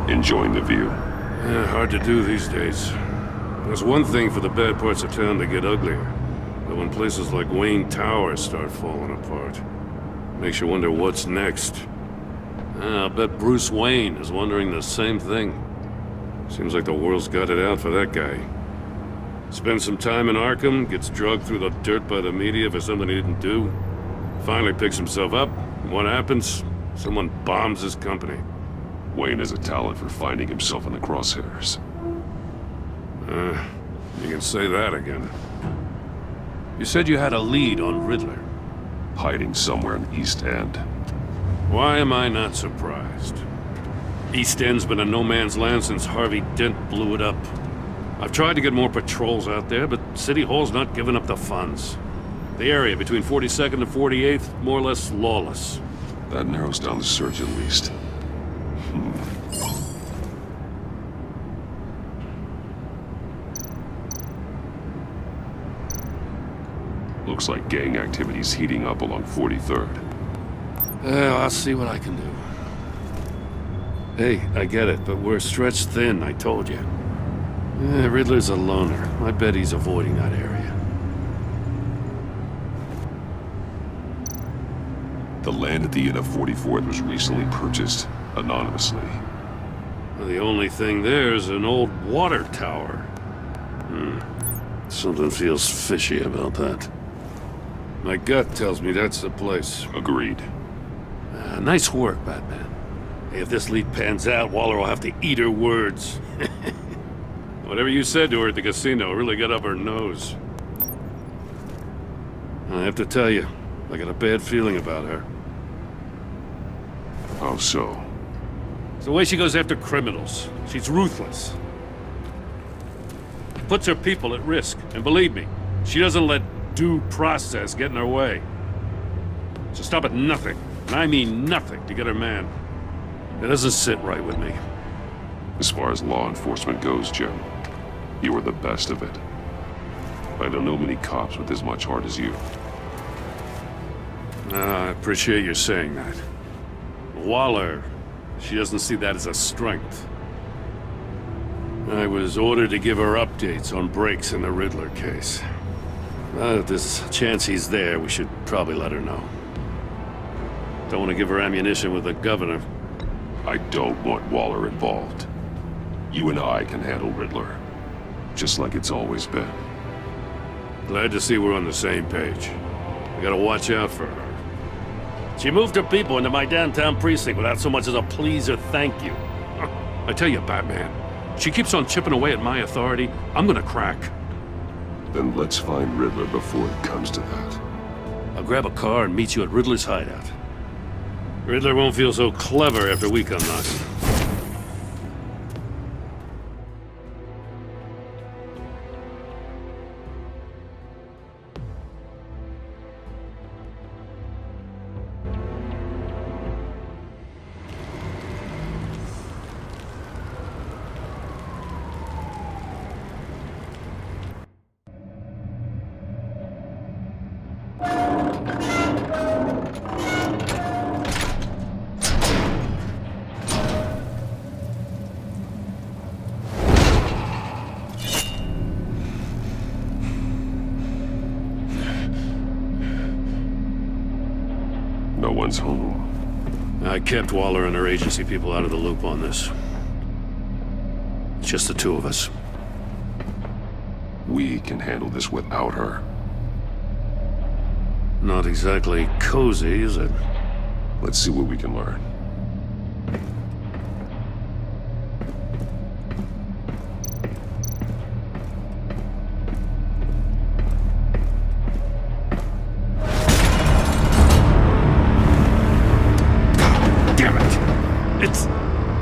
Enjoying the view. Yeah, hard to do these days. There's one thing for the bad parts of town to get uglier. But when places like Wayne Tower start falling apart, makes you wonder what's next. I'll bet Bruce Wayne is wondering the same thing. Seems like the world's got it out for that guy. Spends some time in Arkham, gets drugged through the dirt by the media for something he didn't do. Finally picks himself up, and what happens? Someone bombs his company. Wayne has a talent for finding himself in the crosshairs. You can say that again. You said you had a lead on Riddler. Hiding somewhere in the East End. Why am I not surprised? East End's been a no-man's land since Harvey Dent blew it up. I've tried to get more patrols out there, but City Hall's not giving up the funds. The area between 42nd and 48th, more or less lawless. That narrows down the search at least. Looks like gang activity's heating up along 43rd. I'll see what I can do. Hey, I get it, but we're stretched thin, I told you. Riddler's a loner. I bet he's avoiding that area. The land at the end of 44th was recently purchased anonymously. Well, the only thing there is an old water tower. Something feels fishy about that. My gut tells me that's the place. Agreed. Nice work, Batman. Hey, if this lead pans out, Waller will have to eat her words. Whatever you said to her at the casino really got up her nose. I have to tell you, I got a bad feeling about her. How so? It's the way she goes after criminals. She's ruthless. Puts her people at risk. And believe me, she doesn't let due process get in her way. She'll stop at nothing, and I mean nothing, to get her man. It doesn't sit right with me. As far as law enforcement goes, Jim, you were the best of it. I don't know many cops with as much heart as you. I appreciate you saying that. Waller, she doesn't see that as a strength. I was ordered to give her updates on breaks in the Riddler case. If there's a chance he's there, we should probably let her know. Don't want to give her ammunition with the governor. I don't want Waller involved. You and I can handle Riddler, just like it's always been. Glad to see we're on the same page. We gotta watch out for her. She moved her people into my downtown precinct without so much as a please or thank you. I tell you, Batman, she keeps on chipping away at my authority. I'm gonna crack. Then let's find Riddler before it comes to that. I'll grab a car and meet you at Riddler's hideout. Riddler won't feel so clever after we come knocking. No one's home. I kept Waller and her agency people out of the loop on this. It's just the two of us. We can handle this without her. Not exactly cozy, is it? Let's see what we can learn.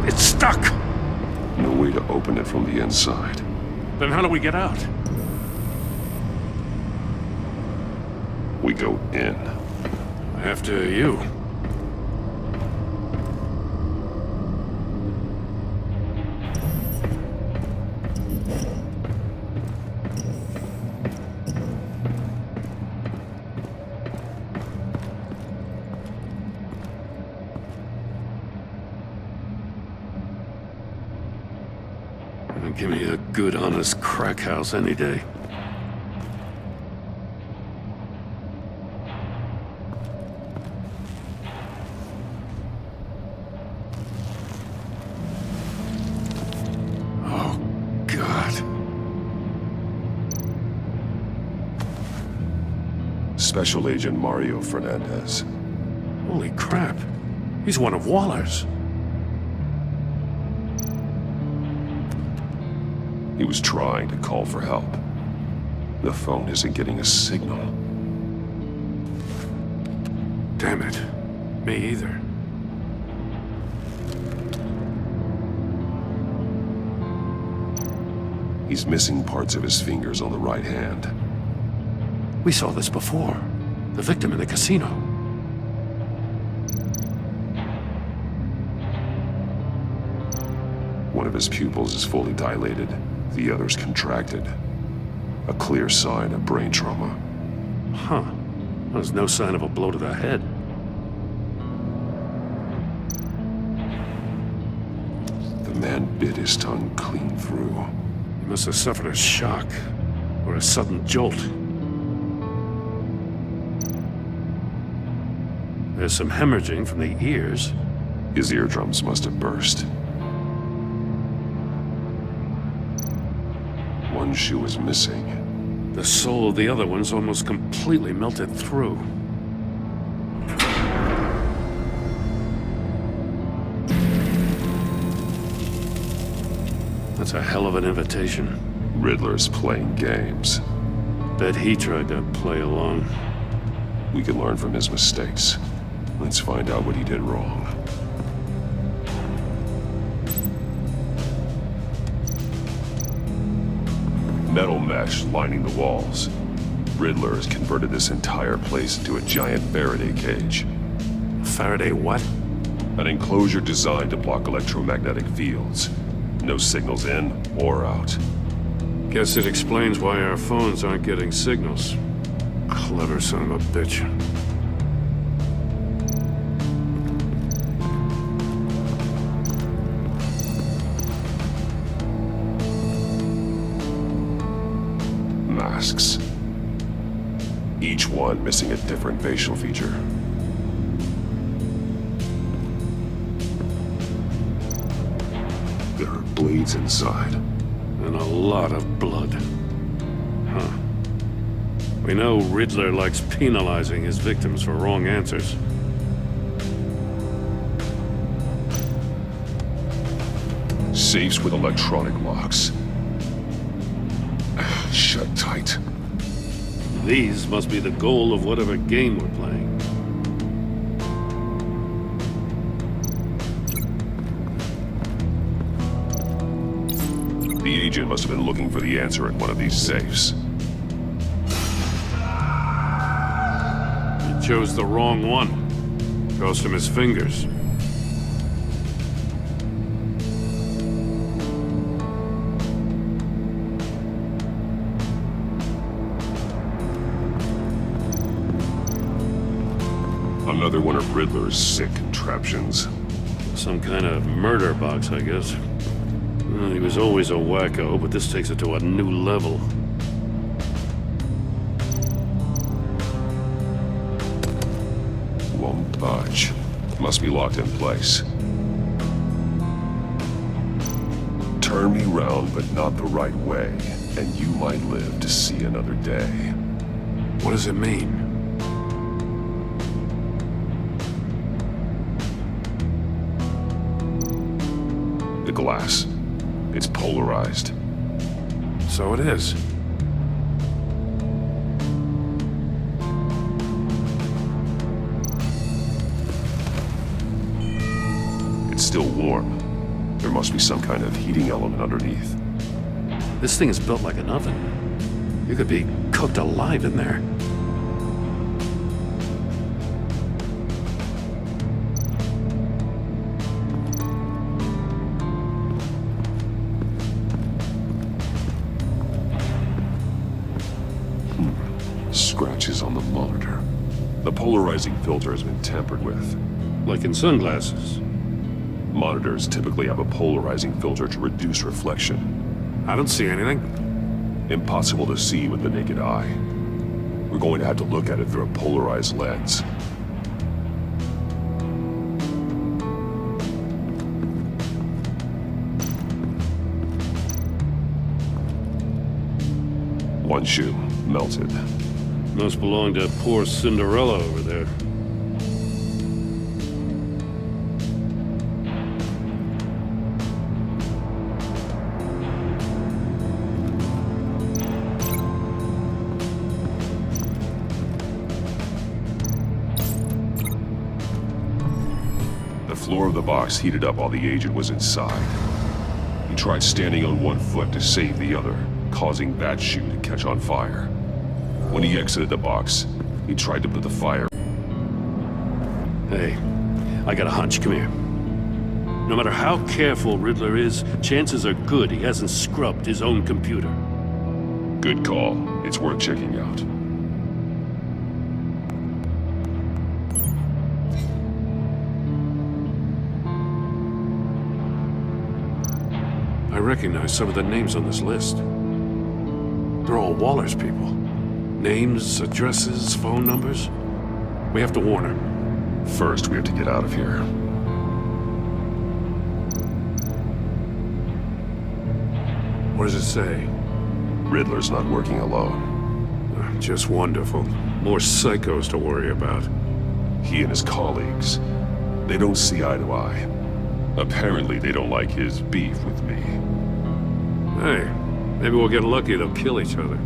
It's stuck! No way to open it from the inside. Then how do we get out? We go in. After you. Give me a good, honest crack house any day. Oh, God. Special Agent Mario Fernandez. Holy crap. He's one of Waller's. He was trying to call for help. The phone isn't getting a signal. Damn it. Me either. He's missing parts of his fingers on the right hand. We saw this before. The victim in the casino. One of his pupils is fully dilated. The other's contracted. A clear sign of brain trauma. Huh. There's no sign of a blow to the head. The man bit his tongue clean through. He must have suffered a shock, or a sudden jolt. There's some hemorrhaging from the ears. His eardrums must have burst. One shoe is missing. The sole of the other one's almost completely melted through. That's a hell of an invitation. Riddler's playing games. Bet he tried to play along. We can learn from his mistakes. Let's find out what he did wrong. Metal mesh lining the walls. Riddler has converted this entire place into a giant Faraday cage. Faraday what? An enclosure designed to block electromagnetic fields. No signals in or out. Guess it explains why our phones aren't getting signals. Clever son of a bitch. Masks. Each one missing a different facial feature. bleeds inside. And a lot of blood. Huh. We know Riddler likes penalizing his victims for wrong answers. Safes with electronic locks. Shut tight. These must be the goal of whatever game we're playing. The agent must have been looking for the answer in one of these safes. He chose the wrong one. Cost him his fingers. Another one of Riddler's sick contraptions. Some kind of murder box, I guess. Well, he was always a wacko, but this takes it to a new level. Won't budge. Must be locked in place. Turn me round, but not the right way, and you might live to see another day. What does it mean? The glass. It's polarized. So it is. It's still warm. There must be some kind of heating element underneath. This thing is built like an oven. You could be cooked alive in there. Scratches on the monitor. The polarizing filter has been tampered with. Like in sunglasses. Monitors typically have a polarizing filter to reduce reflection. I don't see anything. Impossible to see with the naked eye. We're going to have to look at it through a polarized lens. One shoe, melted. Must belong to poor Cinderella over there. The floor of the box heated up while the agent was inside. He tried standing on one foot to save the other, causing that shoe to catch on fire. When he exited the box, he tried to put the fire. Hey, I got a hunch. Come here. No matter how careful Riddler is, chances are good he hasn't scrubbed his own computer. Good call. It's worth checking out. I recognize some of the names on this list. They're all Waller's people. Names, addresses, phone numbers. We have to warn her. First, we have to get out of here. What does it say? Riddler's not working alone. Just wonderful. More psychos to worry about. He and his colleagues, they don't see eye to eye. Apparently, they don't like his beef with me. Hey, maybe we'll get lucky they'll kill each other.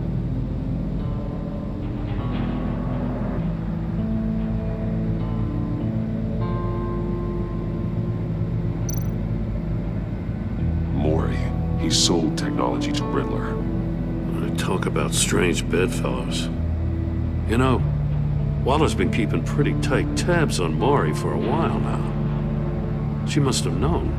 Mori, he sold technology to Riddler. Talk about strange bedfellows. You know, Waller's been keeping pretty tight tabs on Mori for a while now. She must have known.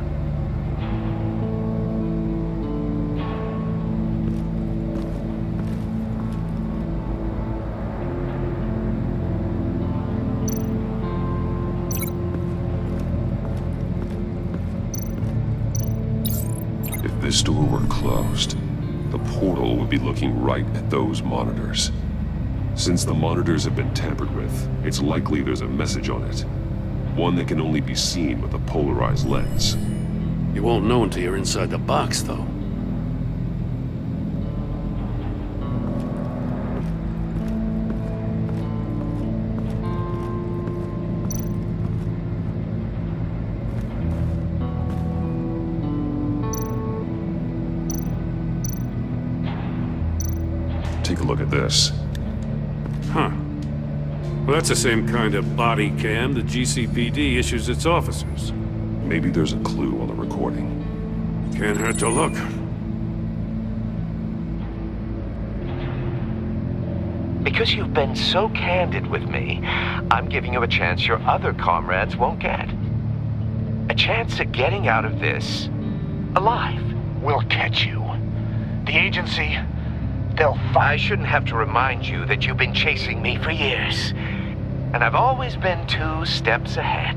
If this door were closed, the portal would be looking right at those monitors. Since the monitors have been tampered with, it's likely there's a message on it. One that can only be seen with a polarized lens. You won't know until you're inside the box, though. Take a look at this. Huh. Well, that's the same kind of body cam the GCPD issues its officers. Maybe there's a clue on the recording. Can't hurt to look. Because you've been so candid with me, I'm giving you a chance your other comrades won't get. A chance at getting out of this alive. We'll catch you. The agency, they'll I shouldn't have to remind you that you've been chasing me for years. And I've always been 2 steps ahead.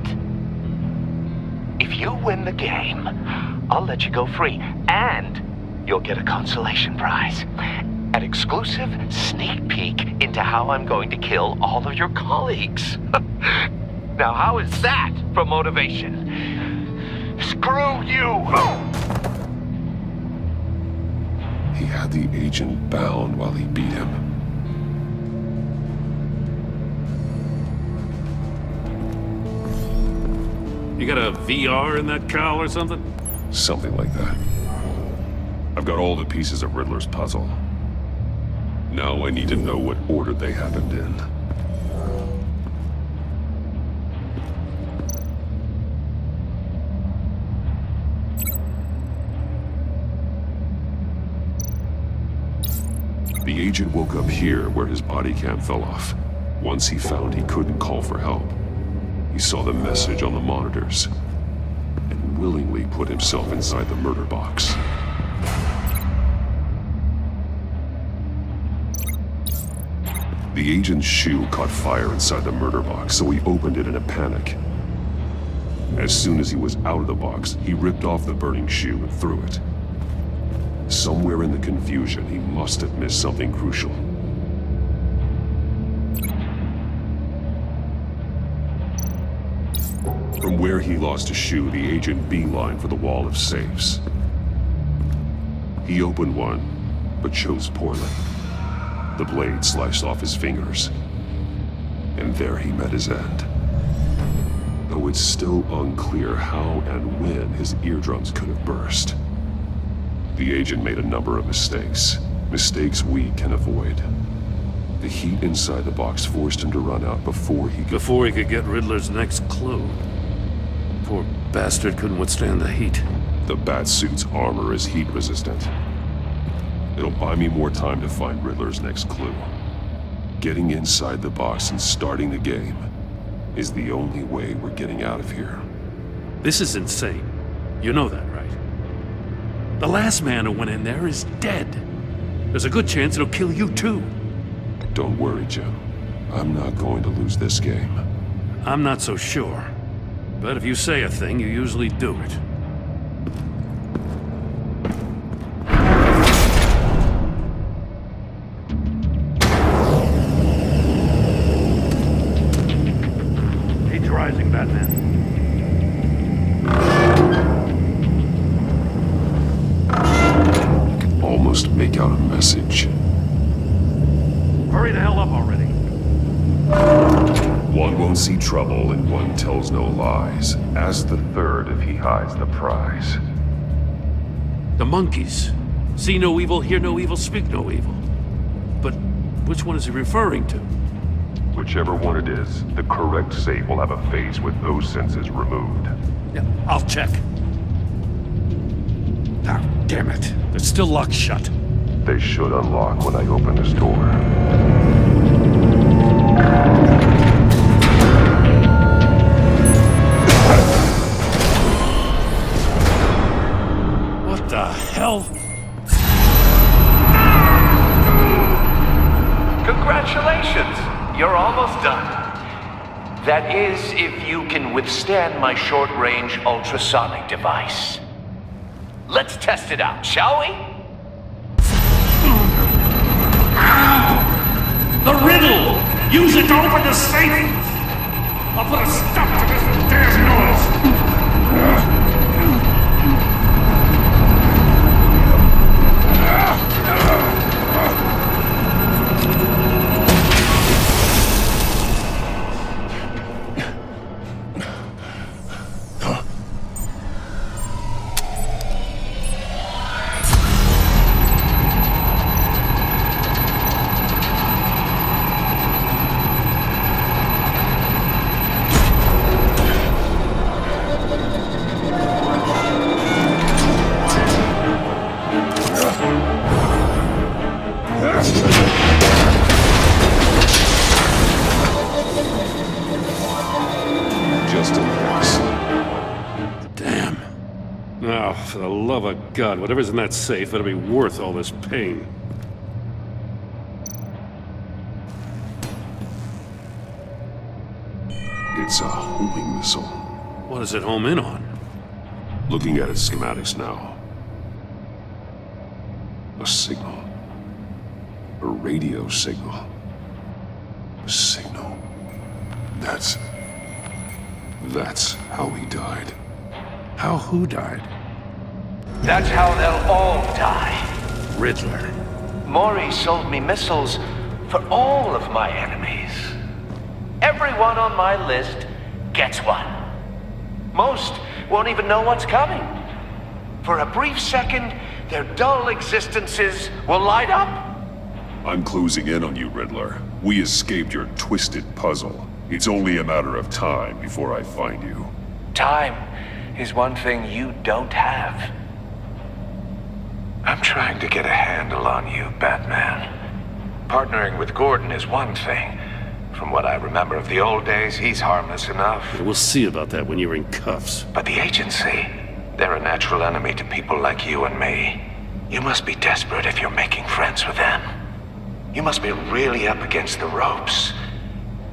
If you win the game, I'll let you go free. And you'll get a consolation prize. An exclusive sneak peek into how I'm going to kill all of your colleagues. Now, how is that for motivation? Screw you! He had the agent bound while he beat him. You got a VR in that cowl or something? Something like that. I've got all the pieces of Riddler's puzzle. Now I need to know what order they happened in. The agent woke up here where his body cam fell off. Once he found he couldn't call for help, he saw the message on the monitors and willingly put himself inside the murder box. The agent's shoe caught fire inside the murder box, so he opened it in a panic. As soon as he was out of the box, he ripped off the burning shoe and threw it. Somewhere in the confusion, he must have missed something crucial. From where he lost a shoe, the agent beelined for the wall of safes. He opened one, but chose poorly. The blade sliced off his fingers, and there he met his end. Though it's still unclear how and when his eardrums could have burst. The agent made a number of mistakes. Mistakes we can avoid. The heat inside the box forced him to run out before he could get Riddler's next clue. Poor bastard couldn't withstand the heat. The Batsuit's armor is heat resistant. It'll buy me more time to find Riddler's next clue. Getting inside the box and starting the game is the only way we're getting out of here. This is insane. You know that, right? The last man who went in there is dead. There's a good chance it'll kill you too. Don't worry, Joe. I'm not going to lose this game. I'm not so sure. But if you say a thing, you usually do it. Age rising, Batman. Almost make out a message. Hurry the hell up already. One won't see trouble and one tells no lies. Ask the third if he hides the prize. The monkeys. See no evil, hear no evil, speak no evil. But which one is he referring to? Whichever one it is, the correct safe will have a face with those senses removed. Yeah, I'll check. Ah, damn it. They're still locked shut. They should unlock when I open this door. What the hell? Congratulations! You're almost done. That is, if you can withstand my short-range ultrasonic device. Let's test it out, shall we? The riddle! Use it to open the safe! I'll put a stop to this damn noise! Now, for the love of God, whatever's in that safe better be worth all this pain. It's a homing missile. What does it home in on? Looking at its schematics now. A signal. A radio signal. A signal. That's how he died. How who died? That's how they'll all die. Riddler. Maury sold me missiles for all of my enemies. Everyone on my list gets one. Most won't even know what's coming. For a brief second, their dull existences will light up. I'm closing in on you, Riddler. We escaped your twisted puzzle. It's only a matter of time before I find you. Time is one thing you don't have. I'm trying to get a handle on you, Batman. Partnering with Gordon is one thing. From what I remember of the old days, he's harmless enough. We'll see about that when you're in cuffs. But the agency, they're a natural enemy to people like you and me. You must be desperate if you're making friends with them. You must be really up against the ropes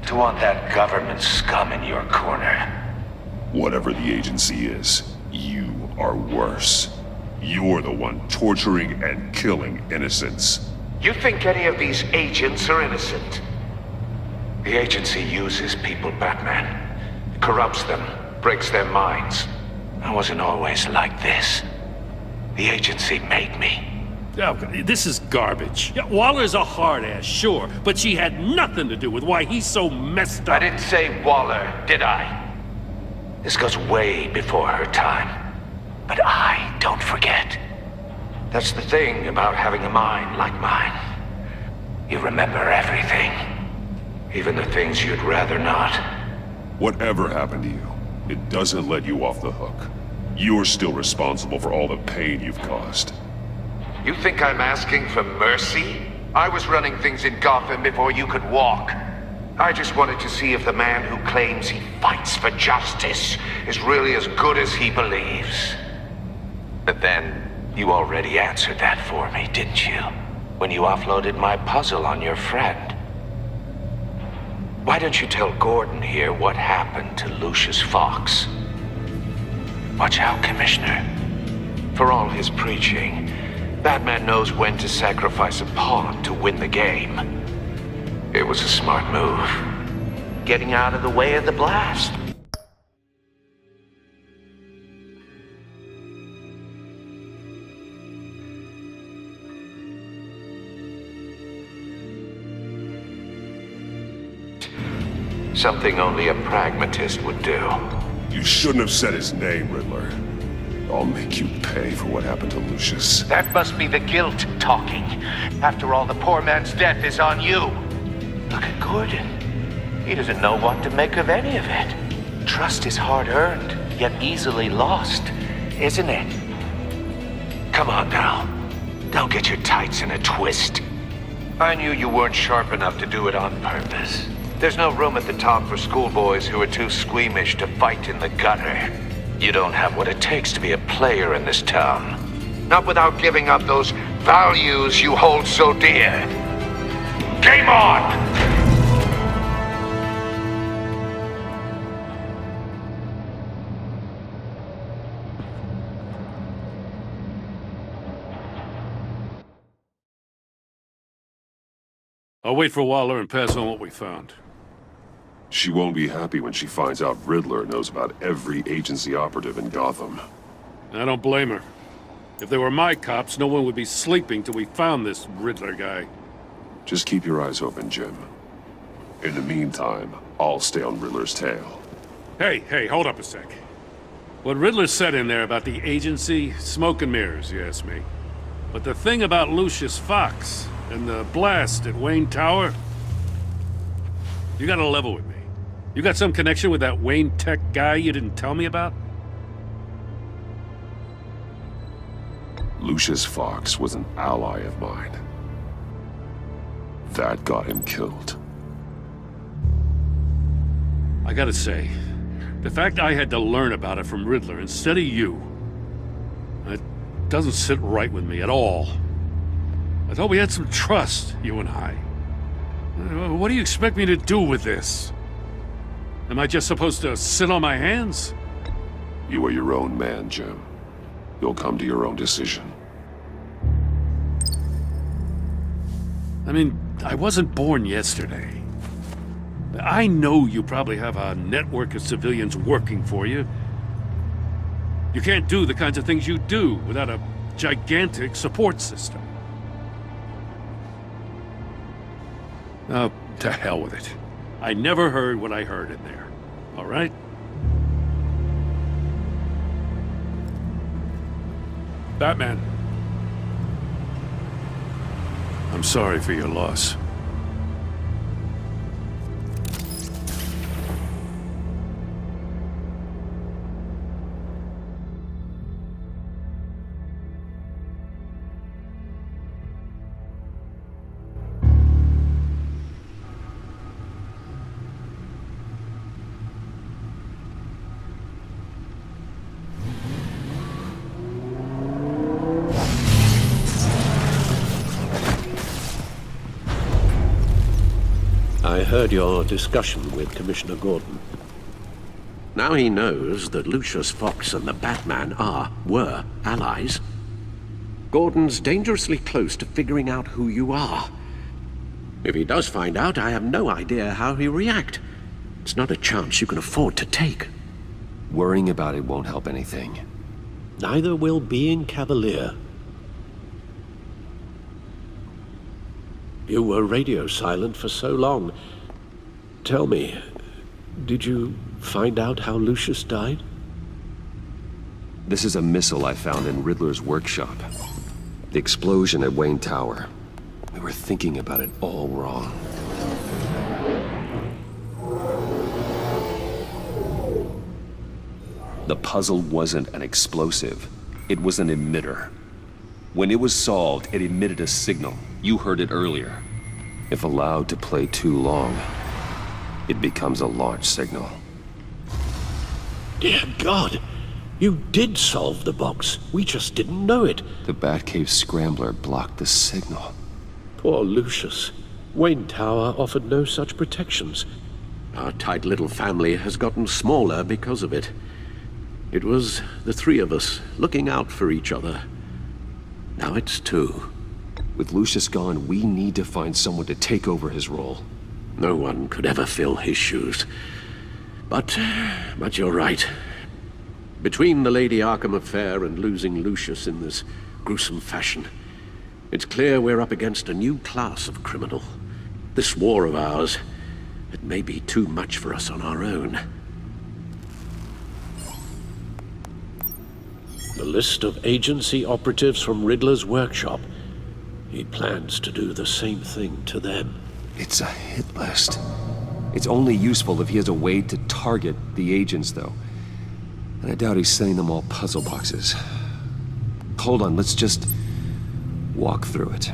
to want that government scum in your corner. Whatever the agency is, you are worse. You're the one torturing and killing innocents. You think any of these agents are innocent? The agency uses people, Batman. Corrupts them, breaks their minds. I wasn't always like this. The agency made me. Oh, this is garbage. Yeah, Waller's a hard-ass, sure, but she had nothing to do with why he's so messed up. I didn't say Waller, did I? This goes way before her time. But I don't forget. That's the thing about having a mind like mine. You remember everything. Even the things you'd rather not. Whatever happened to you, it doesn't let you off the hook. You're still responsible for all the pain you've caused. You think I'm asking for mercy? I was running things in Gotham before you could walk. I just wanted to see if the man who claims he fights for justice is really as good as he believes. But then, you already answered that for me, didn't you? When you offloaded my puzzle on your friend. Why don't you tell Gordon here what happened to Lucius Fox? Watch out, Commissioner. For all his preaching, Batman knows when to sacrifice a pawn to win the game. It was a smart move. Getting out of the way of the blast. Something only a pragmatist would do. You shouldn't have said his name, Riddler. I'll make you pay for what happened to Lucius. That must be the guilt talking. After all, the poor man's death is on you. Look at Gordon. He doesn't know what to make of any of it. Trust is hard-earned, yet easily lost, isn't it? Come on now. Don't get your tights in a twist. I knew you weren't sharp enough to do it on purpose. There's no room at the top for schoolboys who are too squeamish to fight in the gutter. You don't have what it takes to be a player in this town. Not without giving up those values you hold so dear. Game on! I'll wait for Waller and pass on what we found. She won't be happy when she finds out Riddler knows about every agency operative in Gotham. I don't blame her. If they were my cops, no one would be sleeping till we found this Riddler guy. Just keep your eyes open, Jim. In the meantime, I'll stay on Riddler's tail. Hey, hold up a sec. What Riddler said in there about the agency, smoke and mirrors, you ask me. But the thing about Lucius Fox and the blast at Wayne Tower, you gotta level with me. You got some connection with that Wayne Tech guy you didn't tell me about? Lucius Fox was an ally of mine. That got him killed. I gotta say, the fact I had to learn about it from Riddler instead of you, It doesn't sit right with me at all. I thought we had some trust, you and I. What do you expect me to do with this? Am I just supposed to sit on my hands? You are your own man, Jim. You'll come to your own decision. I mean, I wasn't born yesterday. I know you probably have a network of civilians working for you. You can't do the kinds of things you do without a gigantic support system. Oh, to hell with it. I never heard what I heard in there. All right? Batman. I'm sorry for your loss. I heard your discussion with Commissioner Gordon. Now he knows that Lucius Fox and the Batman were allies. Gordon's dangerously close to figuring out who you are. If he does find out, I have no idea how he'll react. It's not a chance you can afford to take. Worrying about it won't help anything. Neither will being cavalier. You were radio silent for so long. Tell me, did you find out how Lucius died? This is a missile I found in Riddler's workshop. The explosion at Wayne Tower. We were thinking about it all wrong. The puzzle wasn't an explosive. It was an emitter. When it was solved, it emitted a signal. You heard it earlier. If allowed to play too long, it becomes a launch signal. Dear God! You did solve the box. We just didn't know it. The Batcave scrambler blocked the signal. Poor Lucius. Wayne Tower offered no such protections. Our tight little family has gotten smaller because of it. It was the three of us looking out for each other. Now it's two. With Lucius gone, we need to find someone to take over his role. No one could ever fill his shoes. But you're right. Between the Lady Arkham affair and losing Lucius in this gruesome fashion, it's clear we're up against a new class of criminal. This war of ours, it may be too much for us on our own. The list of agency operatives from Riddler's workshop. He plans to do the same thing to them. It's a hit list. It's only useful if he has a way to target the agents, though. And I doubt he's sending them all puzzle boxes. Hold on, let's just walk through it.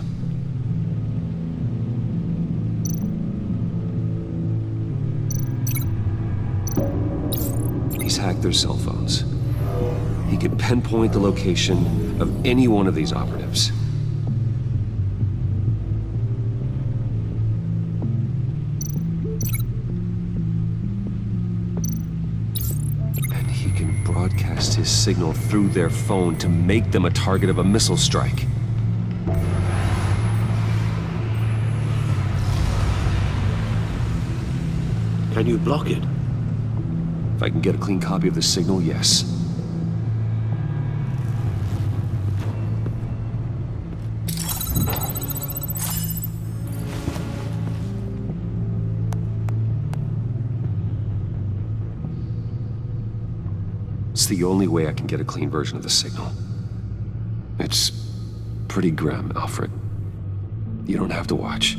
He's hacked their cell phones. He could pinpoint the location of any one of these operatives. And he can broadcast his signal through their phone to make them a target of a missile strike. Can you block it? If I can get a clean copy of the signal, yes. It's the only way I can get a clean version of the signal. It's pretty grim, Alfred. You don't have to watch.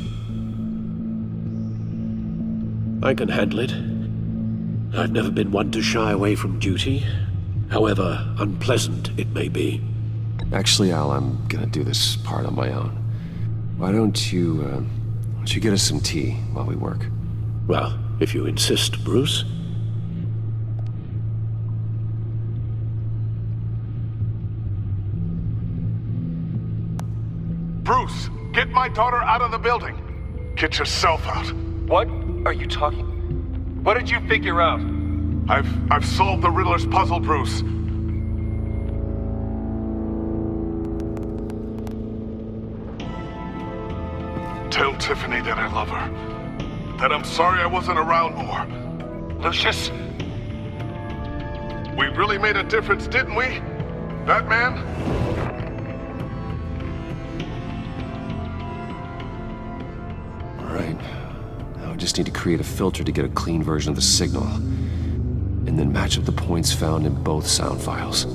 I can handle it. I've never been one to shy away from duty, however unpleasant it may be. Actually, Al, I'm gonna do this part on my own. Why don't you get us some tea while we work? Well, if you insist, Bruce. Bruce, get my daughter out of the building. Get yourself out. What are you talking? What did you figure out? I've solved the Riddler's puzzle, Bruce. Tell Tiffany that I love her. That I'm sorry I wasn't around more. Lucius? We really made a difference, didn't we? Batman? All right. Now I just need to create a filter to get a clean version of the signal, and then match up the points found in both sound files.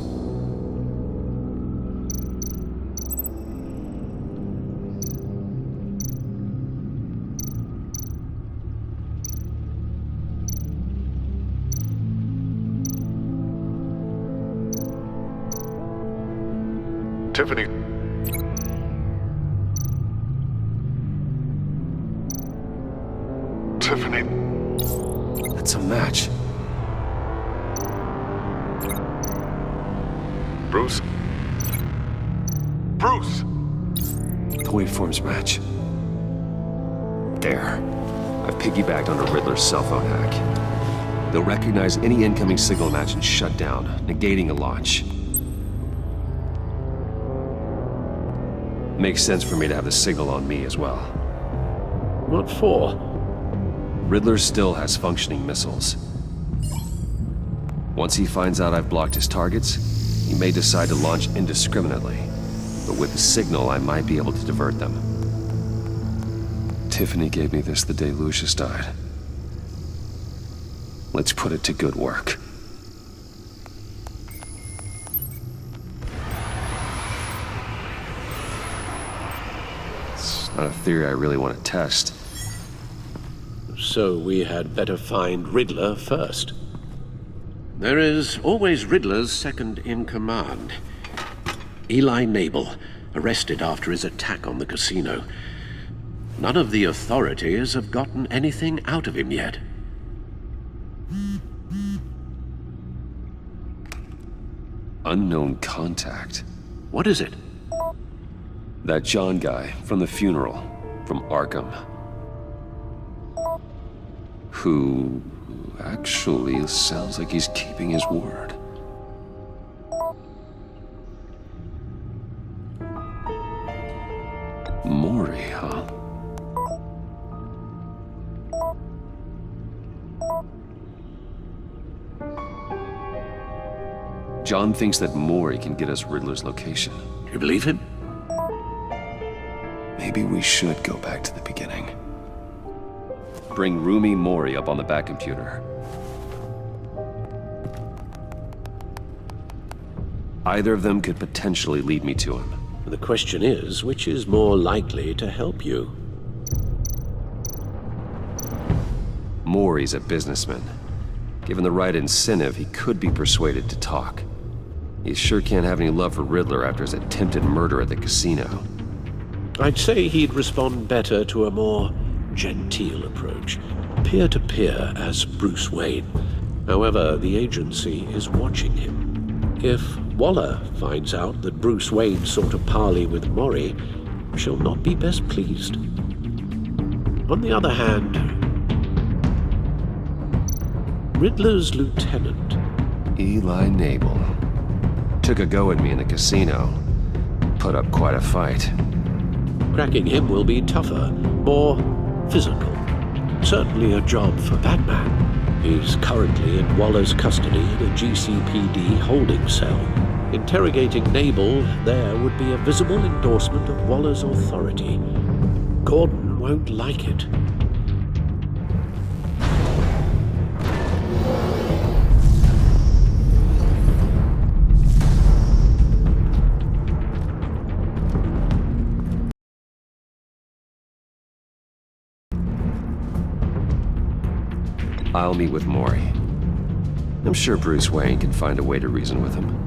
Tiffany. Tiffany. That's a match. Bruce. Bruce! The waveforms match. There. I've piggybacked on a Riddler's cell phone hack. They'll recognize any incoming signal match and shut down, negating a launch. Makes sense for me to have the signal on me as well. What for? Riddler still has functioning missiles. Once he finds out I've blocked his targets, he may decide to launch indiscriminately. But with the signal, I might be able to divert them. Tiffany gave me this the day Lucius died. Let's put it to good work. Not a theory I really want to test. So we had better find Riddler first. There is always Riddler's second in command. Eli Nabel, arrested after his attack on the casino. None of the authorities have gotten anything out of him yet. Unknown contact. What is it? That John guy from the funeral, from Arkham. Who actually sounds like he's keeping his word. Maury, huh? John thinks that Maury can get us Riddler's location. You believe him? Maybe we should go back to the beginning. Bring Rumi Mori up on the back computer. Either of them could potentially lead me to him. The question is, which is more likely to help you? Mori's a businessman. Given the right incentive, he could be persuaded to talk. He sure can't have any love for Riddler after his attempted murder at the casino. I'd say he'd respond better to a more genteel approach, peer-to-peer as Bruce Wayne. However, the agency is watching him. If Waller finds out that Bruce Wayne sought a parley with Mori, she'll not be best pleased. On the other hand, Riddler's lieutenant, Eli Nabel, took a go at me in the casino. Put up quite a fight. Cracking him will be tougher, more physical. Certainly a job for Batman. He's currently in Waller's custody in a GCPD holding cell. Interrogating Nabel there would be a visible endorsement of Waller's authority. Gordon won't like it. I'll meet with Mori. I'm sure Bruce Wayne can find a way to reason with him.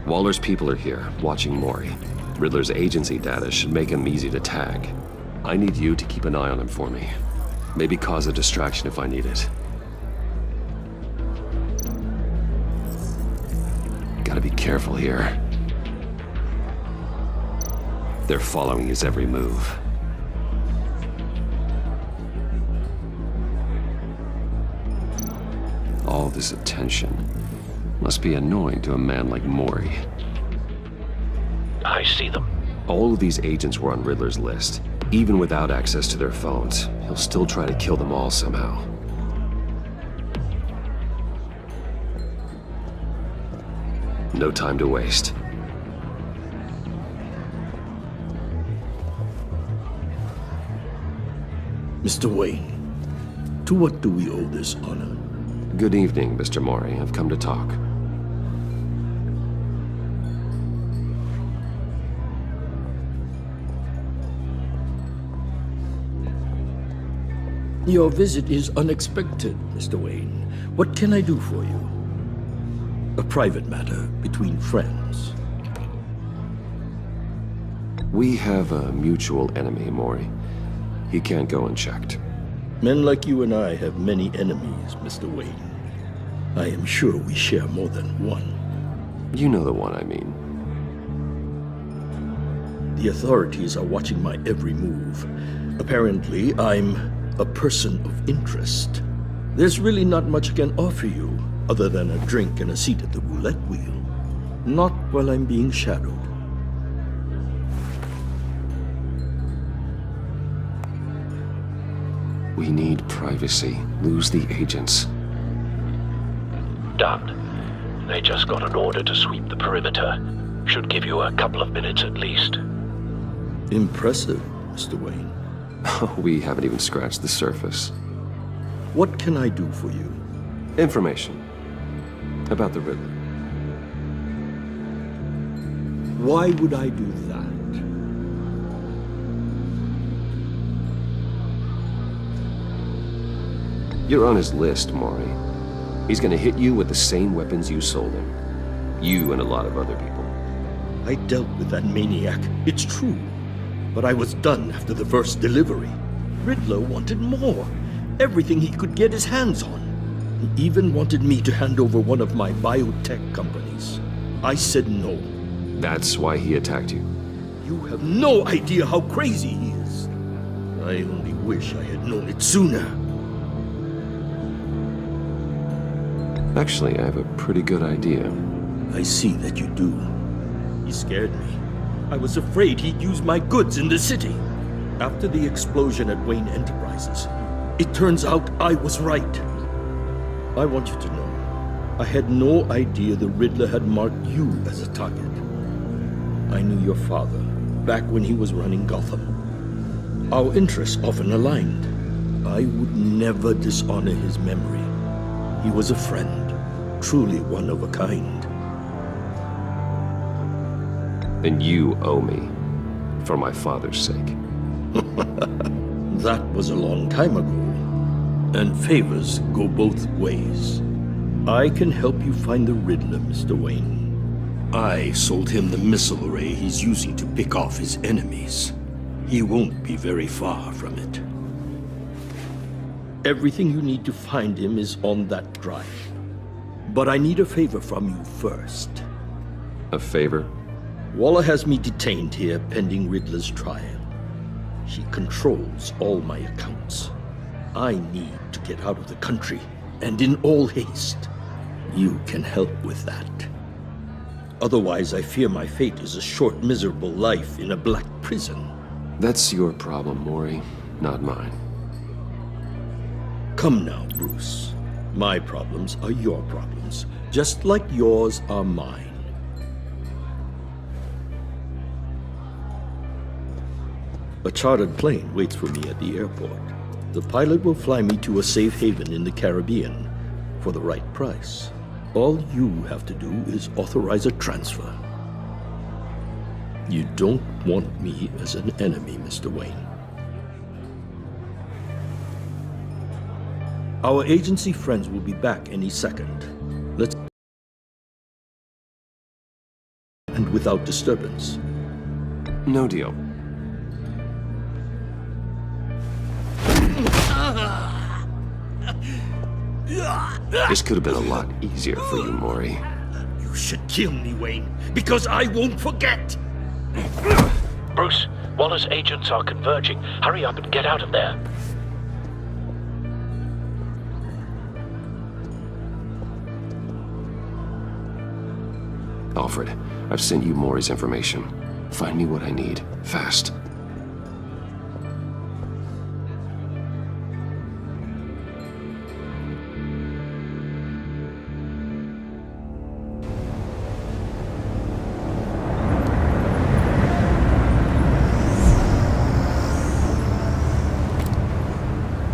Waller's people are here, watching Mori. Riddler's agency data should make him easy to tag. I need you to keep an eye on him for me. Maybe cause a distraction if I need it. Gotta be careful here. They're following his every move. All this attention must be annoying to a man like Mori. I see them. All of these agents were on Riddler's list. Even without access to their phones, he'll still try to kill them all somehow. No time to waste. Mr. Wayne, to what do we owe this honor? Good evening, Mr. Mori. I've come to talk. Your visit is unexpected, Mr. Wayne. What can I do for you? A private matter between friends. We have a mutual enemy, Mori. He can't go unchecked. Men like you and I have many enemies, Mr. Wayne. I am sure we share more than one. You know the one I mean. The authorities are watching my every move. Apparently, I'm a person of interest. There's really not much I can offer you, other than a drink and a seat at the roulette wheel. Not while I'm being shadowed. We need privacy. Lose the agents. Done. They just got an order to sweep the perimeter. Should give you a couple of minutes at least. Impressive, Mr. Wayne. We haven't even scratched the surface. What can I do for you? Information. About the Riddler. Why would I do that? You're on his list, Mori. He's gonna hit you with the same weapons you sold him. You and a lot of other people. I dealt with that maniac, it's true. But I was done after the first delivery. Riddler wanted more. Everything he could get his hands on. He even wanted me to hand over one of my biotech companies. I said no. That's why he attacked you. You have no idea how crazy he is. I only wish I had known it sooner. Actually, I have a pretty good idea. I see that you do. He scared me. I was afraid he'd use my goods in the city. After the explosion at Wayne Enterprises, it turns out I was right. I want you to know, I had no idea the Riddler had marked you as a target. I knew your father back when he was running Gotham. Our interests often aligned. I would never dishonor his memory. He was a friend, truly one of a kind. And you owe me, for my father's sake. That was a long time ago, and favors go both ways. I can help you find the Riddler, Mr. Wayne. I sold him the missile array he's using to pick off his enemies. He won't be very far from it. Everything you need to find him is on that drive. But I need a favor from you first. A favor? Waller has me detained here pending Riddler's trial. She controls all my accounts. I need to get out of the country, and in all haste. You can help with that. Otherwise, I fear my fate is a short, miserable life in a black prison. That's your problem, Mori, not mine. Come now, Bruce. My problems are your problems, just like yours are mine. A chartered plane waits for me at the airport. The pilot will fly me to a safe haven in the Caribbean for the right price. All you have to do is authorize a transfer. You don't want me as an enemy, Mr. Wayne. Our agency friends will be back any second. Let's proceed without disturbance. No deal. This could have been a lot easier for you, Maury. You should kill me, Wayne, because I won't forget! Bruce, Waller's agents are converging. Hurry up and get out of there. Alfred, I've sent you Maury's information. Find me what I need, fast.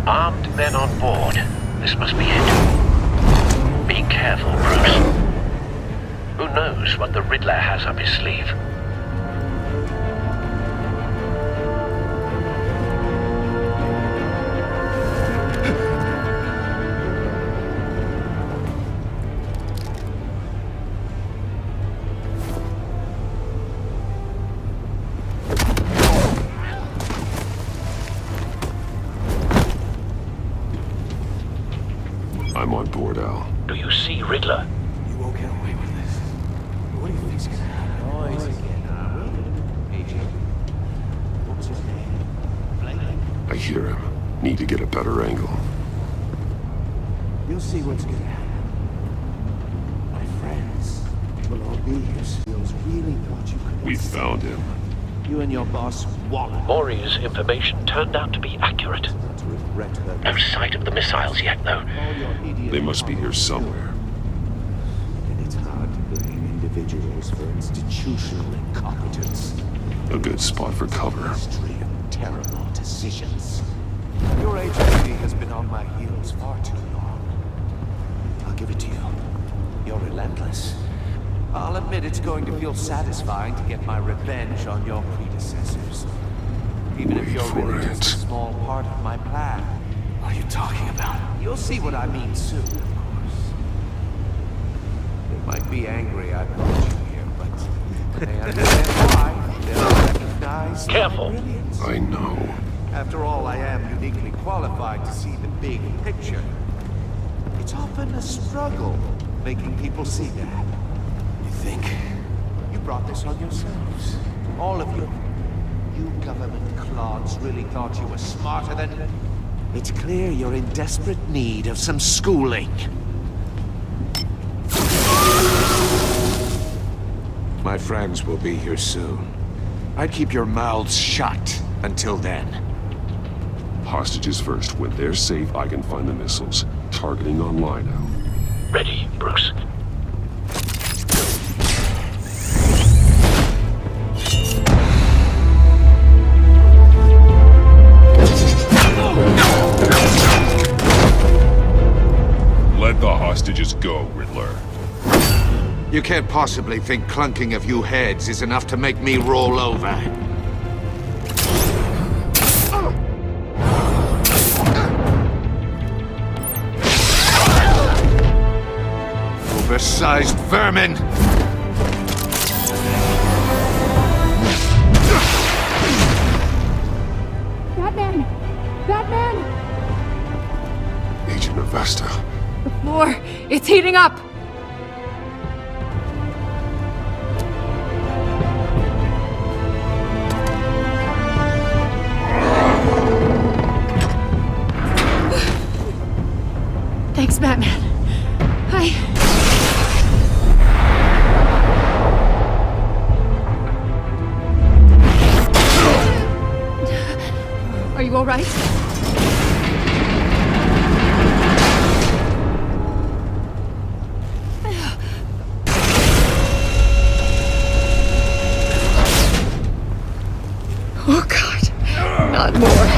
Armed men on board. This must be it. Be careful, Bruce. Who knows what the Riddler has up his sleeve? I'm on board, Al. Do you see Riddler? You won't get away with this. What do you think's gonna happen? Noise again. Agent. What was his name? I hear him. Need to get a better angle. You'll see what's gonna happen. My friends will all be here soon. Really thought you could. We found him. You and your boss, Waller. Maury's information turned out to be accurate. No sight of the missiles yet, though. They must be here somewhere. And it's hard to blame individuals for institutional incompetence. A good spot for cover. History of terrible decisions. Your agency has been on my heels far too long. I'll give it to you. You're relentless. I'll admit it's going to feel satisfying to get my revenge on your predecessors. Even if you're really just a small part of my plan. What are you talking about? You'll see what I mean soon, of course. They might be angry I brought you here, but when they understand why, they'll recognize my brilliance. I know. After all, I am uniquely qualified to see the big picture. It's often a struggle making people see that. You think? You brought this on yourselves. All of you. You government clods really thought you were smarter than... It's clear you're in desperate need of some schooling. My friends will be here soon. I'd keep your mouths shut until then. Hostages first. When they're safe, I can find the missiles. Targeting online now. Ready, Bruce. Let the hostages go, Riddler. You can't possibly think clunking a few heads is enough to make me roll over. Oversized vermin! Batman! Batman! Agent Avesta. The floor, it's heating up! Thanks, Batman. Are you all right? Oh, God. Not more.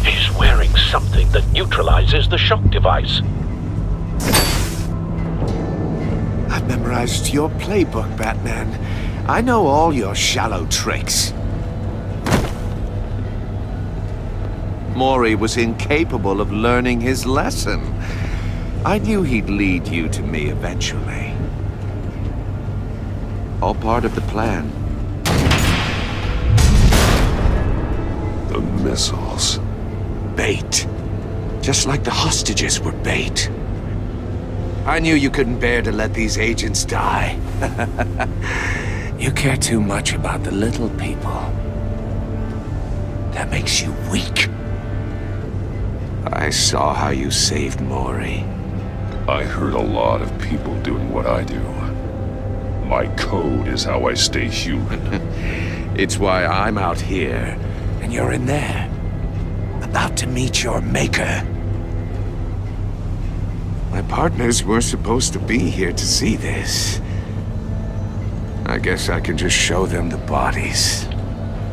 He's wearing something that neutralizes the shock device. I've memorized your playbook, Batman. I know all your shallow tricks. Maury was incapable of learning his lesson. I knew he'd lead you to me eventually. All part of the plan. The missiles. Bait. Just like the hostages were bait. I knew you couldn't bear to let these agents die. You care too much about the little people. That makes you weak. I saw how you saved Maury. I hurt a lot of people doing what I do. My code is how I stay human. It's why I'm out here, and you're in there. About to meet your maker. My partners were supposed to be here to see this. I guess I can just show them the bodies.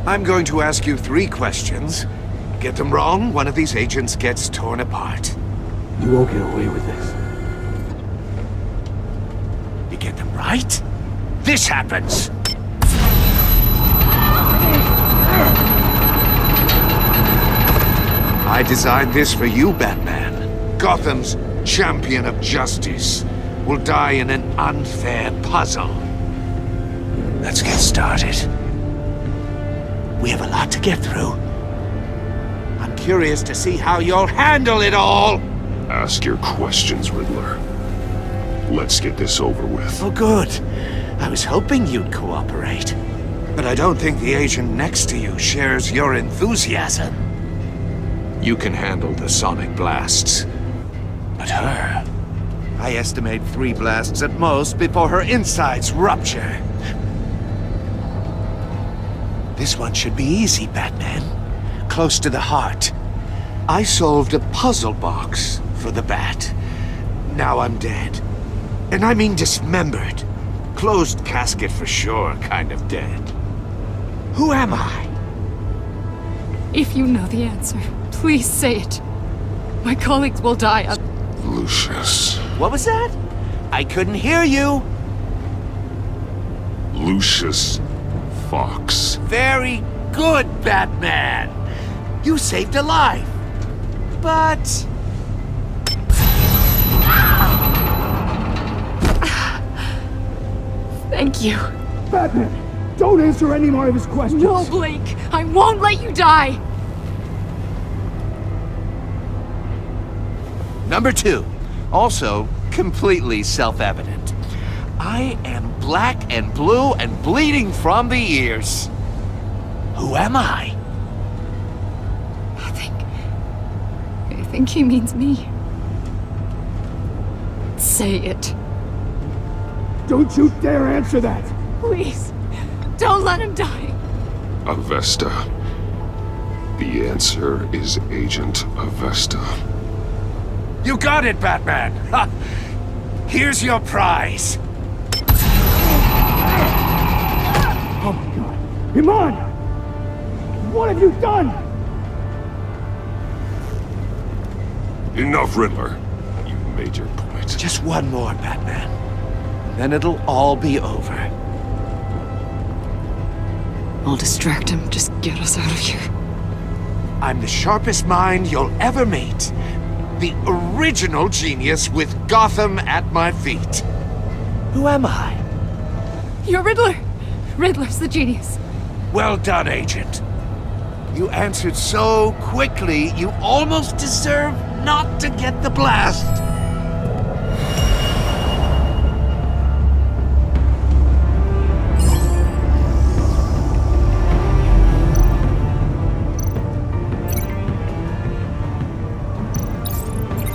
I'm going to ask you 3 questions. Get them wrong, one of these agents gets torn apart. You won't get away with this. You get them right, this happens! I designed this for you, Batman. Gotham's champion of justice will die in an unfair puzzle. Let's get started. We have a lot to get through. I'm curious to see how you'll handle it all! Ask your questions, Riddler. Let's get this over with. Oh, good. I was hoping you'd cooperate. But I don't think the agent next to you shares your enthusiasm. You can handle the sonic blasts. But her... I estimate 3 blasts at most before her insides rupture. This one should be easy, Batman. Close to the heart. I solved a puzzle box for the Bat. Now I'm dead. And I mean dismembered. Closed casket for sure, kind of dead. Who am I? If you know the answer, please say it. My colleagues will die. Lucius. What was that? I couldn't hear you. Lucius Fox. Very good, Batman. You saved a life. But... Thank you. Batman, don't answer any more of his questions. No, Blake. I won't let you die. Number 2. Also, completely self-evident. I am black and blue and bleeding from the ears. Who am I? I think he means me. Say it. Don't you dare answer that! Please, don't let him die. Avesta. The answer is Agent Avesta. You got it, Batman! Ha! Here's your prize! Oh my god! Iman! What have you done? Enough, Riddler. You made your point. Just one more, Batman. Then it'll all be over. I'll distract him. Just get us out of here. I'm the sharpest mind you'll ever meet. The original genius with Gotham at my feet. Who am I? You're Riddler. Riddler's the genius. Well done, Agent. You answered so quickly, you almost deserve not to get the blast.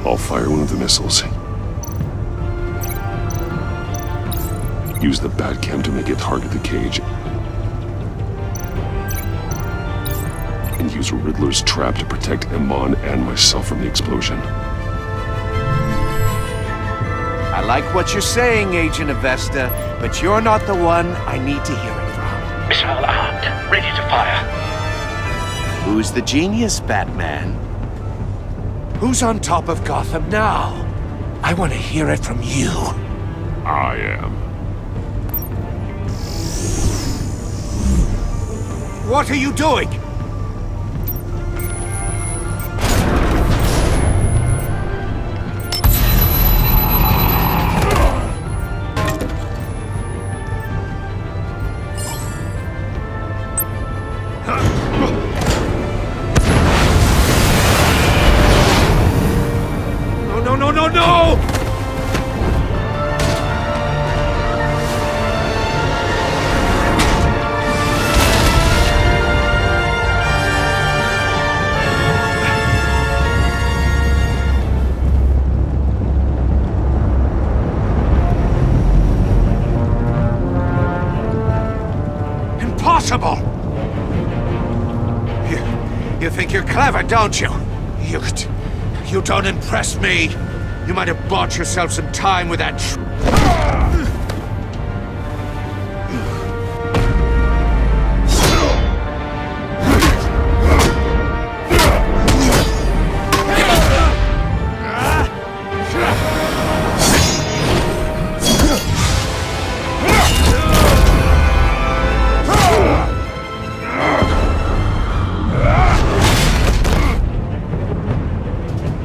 I'll fire one of the missiles. Use the Batcam to make it target the cage. And use Riddler's trap to protect Iman and myself from the explosion. I like what you're saying, Agent Avesta, but you're not the one I need to hear it from. Missile armed, ready to fire. Who's the genius, Batman? Who's on top of Gotham now? I want to hear it from you. I am. What are you doing? clever, don't you? You don't impress me. You might have bought yourself some time with that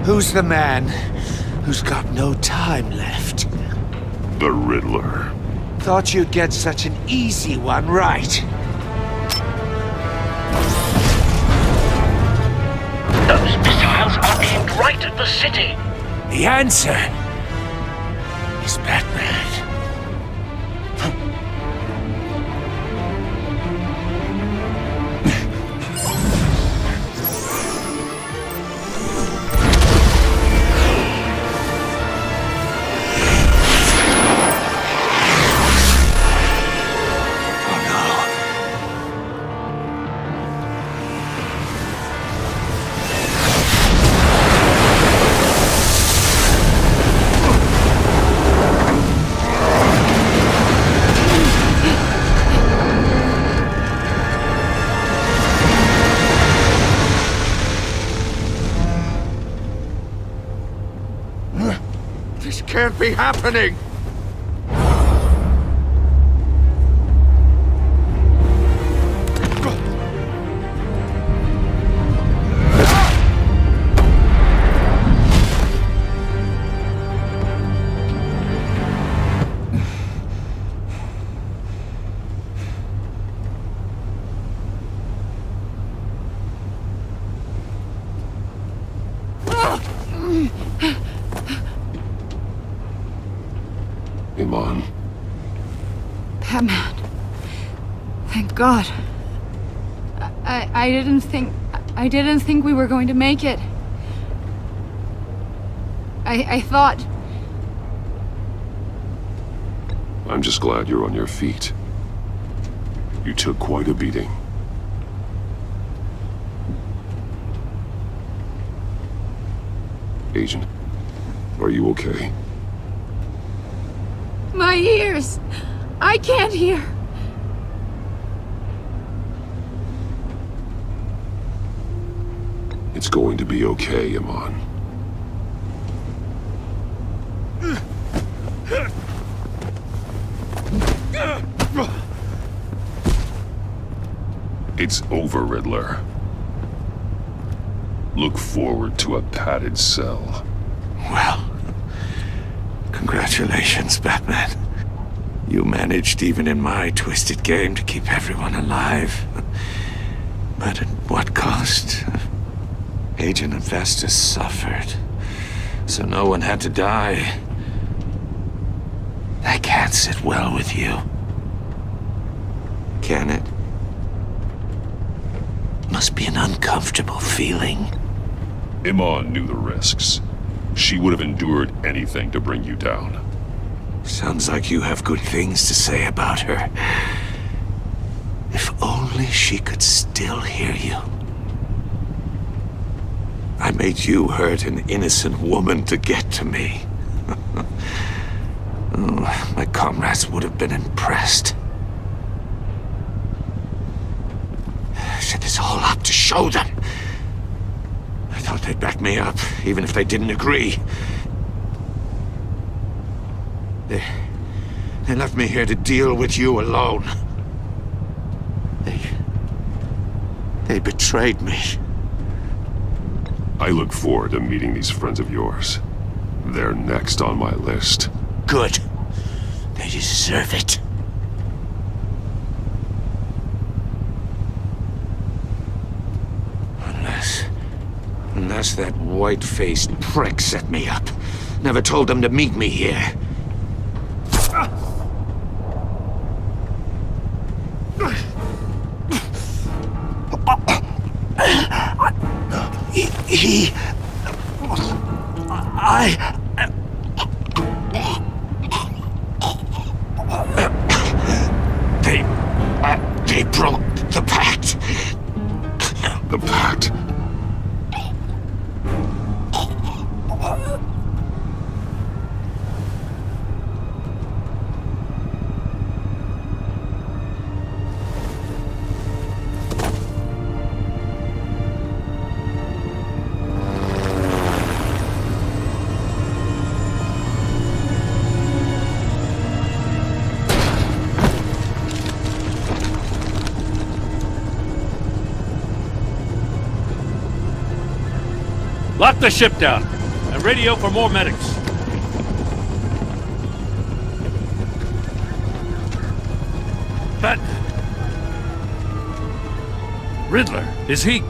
Who's the man who's got no time left? The Riddler. Thought you'd get such an easy one right. Those missiles are aimed right at the city. The answer is Batman. This can't be happening! Iman. Batman. Thank God. I didn't think we were going to make it. I thought... I'm just glad you're on your feet. You took quite a beating. Agent, are you okay? My ears! I can't hear! It's going to be okay, Iman. It's over, Riddler. Look forward to a padded cell. Well, congratulations, Batman. You managed, even in my twisted game, to keep everyone alive. But at what cost? Agent Infestus suffered, so no one had to die. That can't sit well with you. Can it? Must be an uncomfortable feeling. Iman knew the risks. She would have endured anything to bring you down. Sounds like you have good things to say about her. If only she could still hear you. I made you hurt an innocent woman to get to me. Oh, my comrades would have been impressed. Set this all up to show them. I thought they'd back me up, even if they didn't agree. They left me here to deal with you alone. They betrayed me. I look forward to meeting these friends of yours. They're next on my list. Good. They deserve it. Unless that white-faced prick set me up. Never told them to meet me here. They broke the pact. The pact? Lock the ship down and radio for more medics. Batman. Riddler, is he?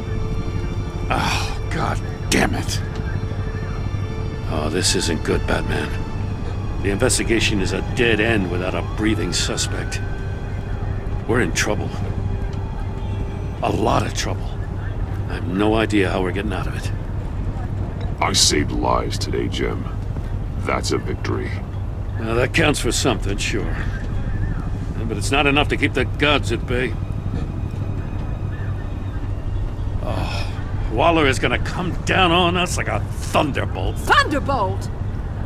Oh, God damn it. Oh, this isn't good, Batman. The investigation is a dead end without a breathing suspect. We're in trouble. A lot of trouble. I have no idea how we're getting out of it. I saved lives today, Jim. That's a victory. Now, that counts for something, sure. But it's not enough to keep the gods at bay. Oh, Waller is gonna come down on us like a thunderbolt. Thunderbolt?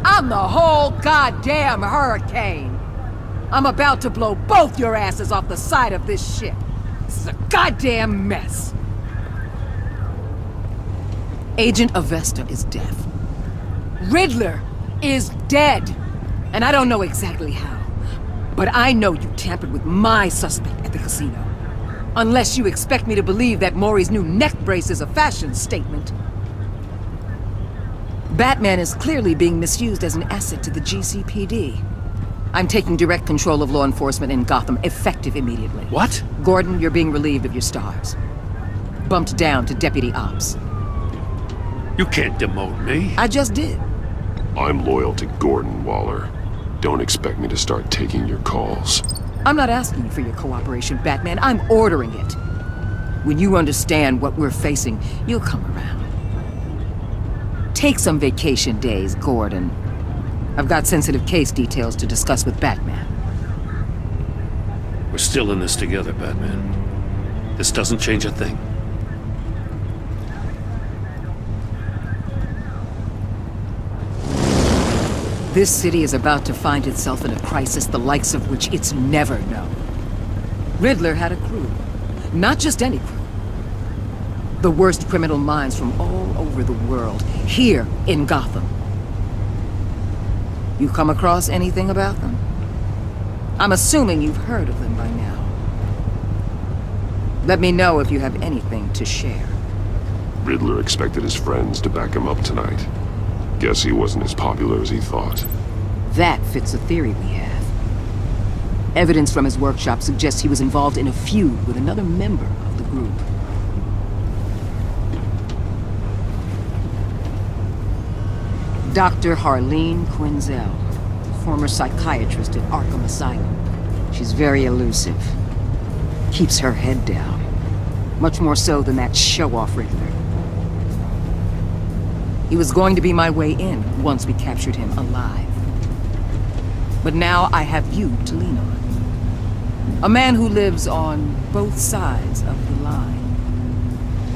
I'm the whole goddamn hurricane. I'm about to blow both your asses off the side of this ship. This is a goddamn mess. Agent Avesta is dead. Riddler is dead. And I don't know exactly how. But I know you tampered with my suspect at the casino. Unless you expect me to believe that Maury's new neck brace is a fashion statement. Batman is clearly being misused as an asset to the GCPD. I'm taking direct control of law enforcement in Gotham, effective immediately. What? Gordon, you're being relieved of your stars. Bumped down to Deputy Ops. You can't demote me. I just did. I'm loyal to Gordon, Waller. Don't expect me to start taking your calls. I'm not asking for your cooperation, Batman. I'm ordering it. When you understand what we're facing, you'll come around. Take some vacation days, Gordon. I've got sensitive case details to discuss with Batman. We're still in this together, Batman. This doesn't change a thing. This city is about to find itself in a crisis the likes of which it's never known. Riddler had a crew. Not just any crew. The worst criminal minds from all over the world, here in Gotham. You come across anything about them? I'm assuming you've heard of them by now. Let me know if you have anything to share. Riddler expected his friends to back him up tonight. Guess he wasn't as popular as he thought. That fits a theory we have. Evidence from his workshop suggests he was involved in a feud with another member of the group. Dr. Harleen Quinzel, former psychiatrist at Arkham Asylum. She's very elusive. Keeps her head down. Much more so than that show-off Riddler. He was going to be my way in once we captured him alive. But now I have you to lean on. A man who lives on both sides of the line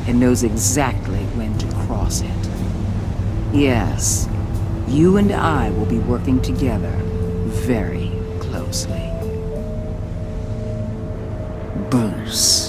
and knows exactly when to cross it. Yes, you and I will be working together very closely. Bruce.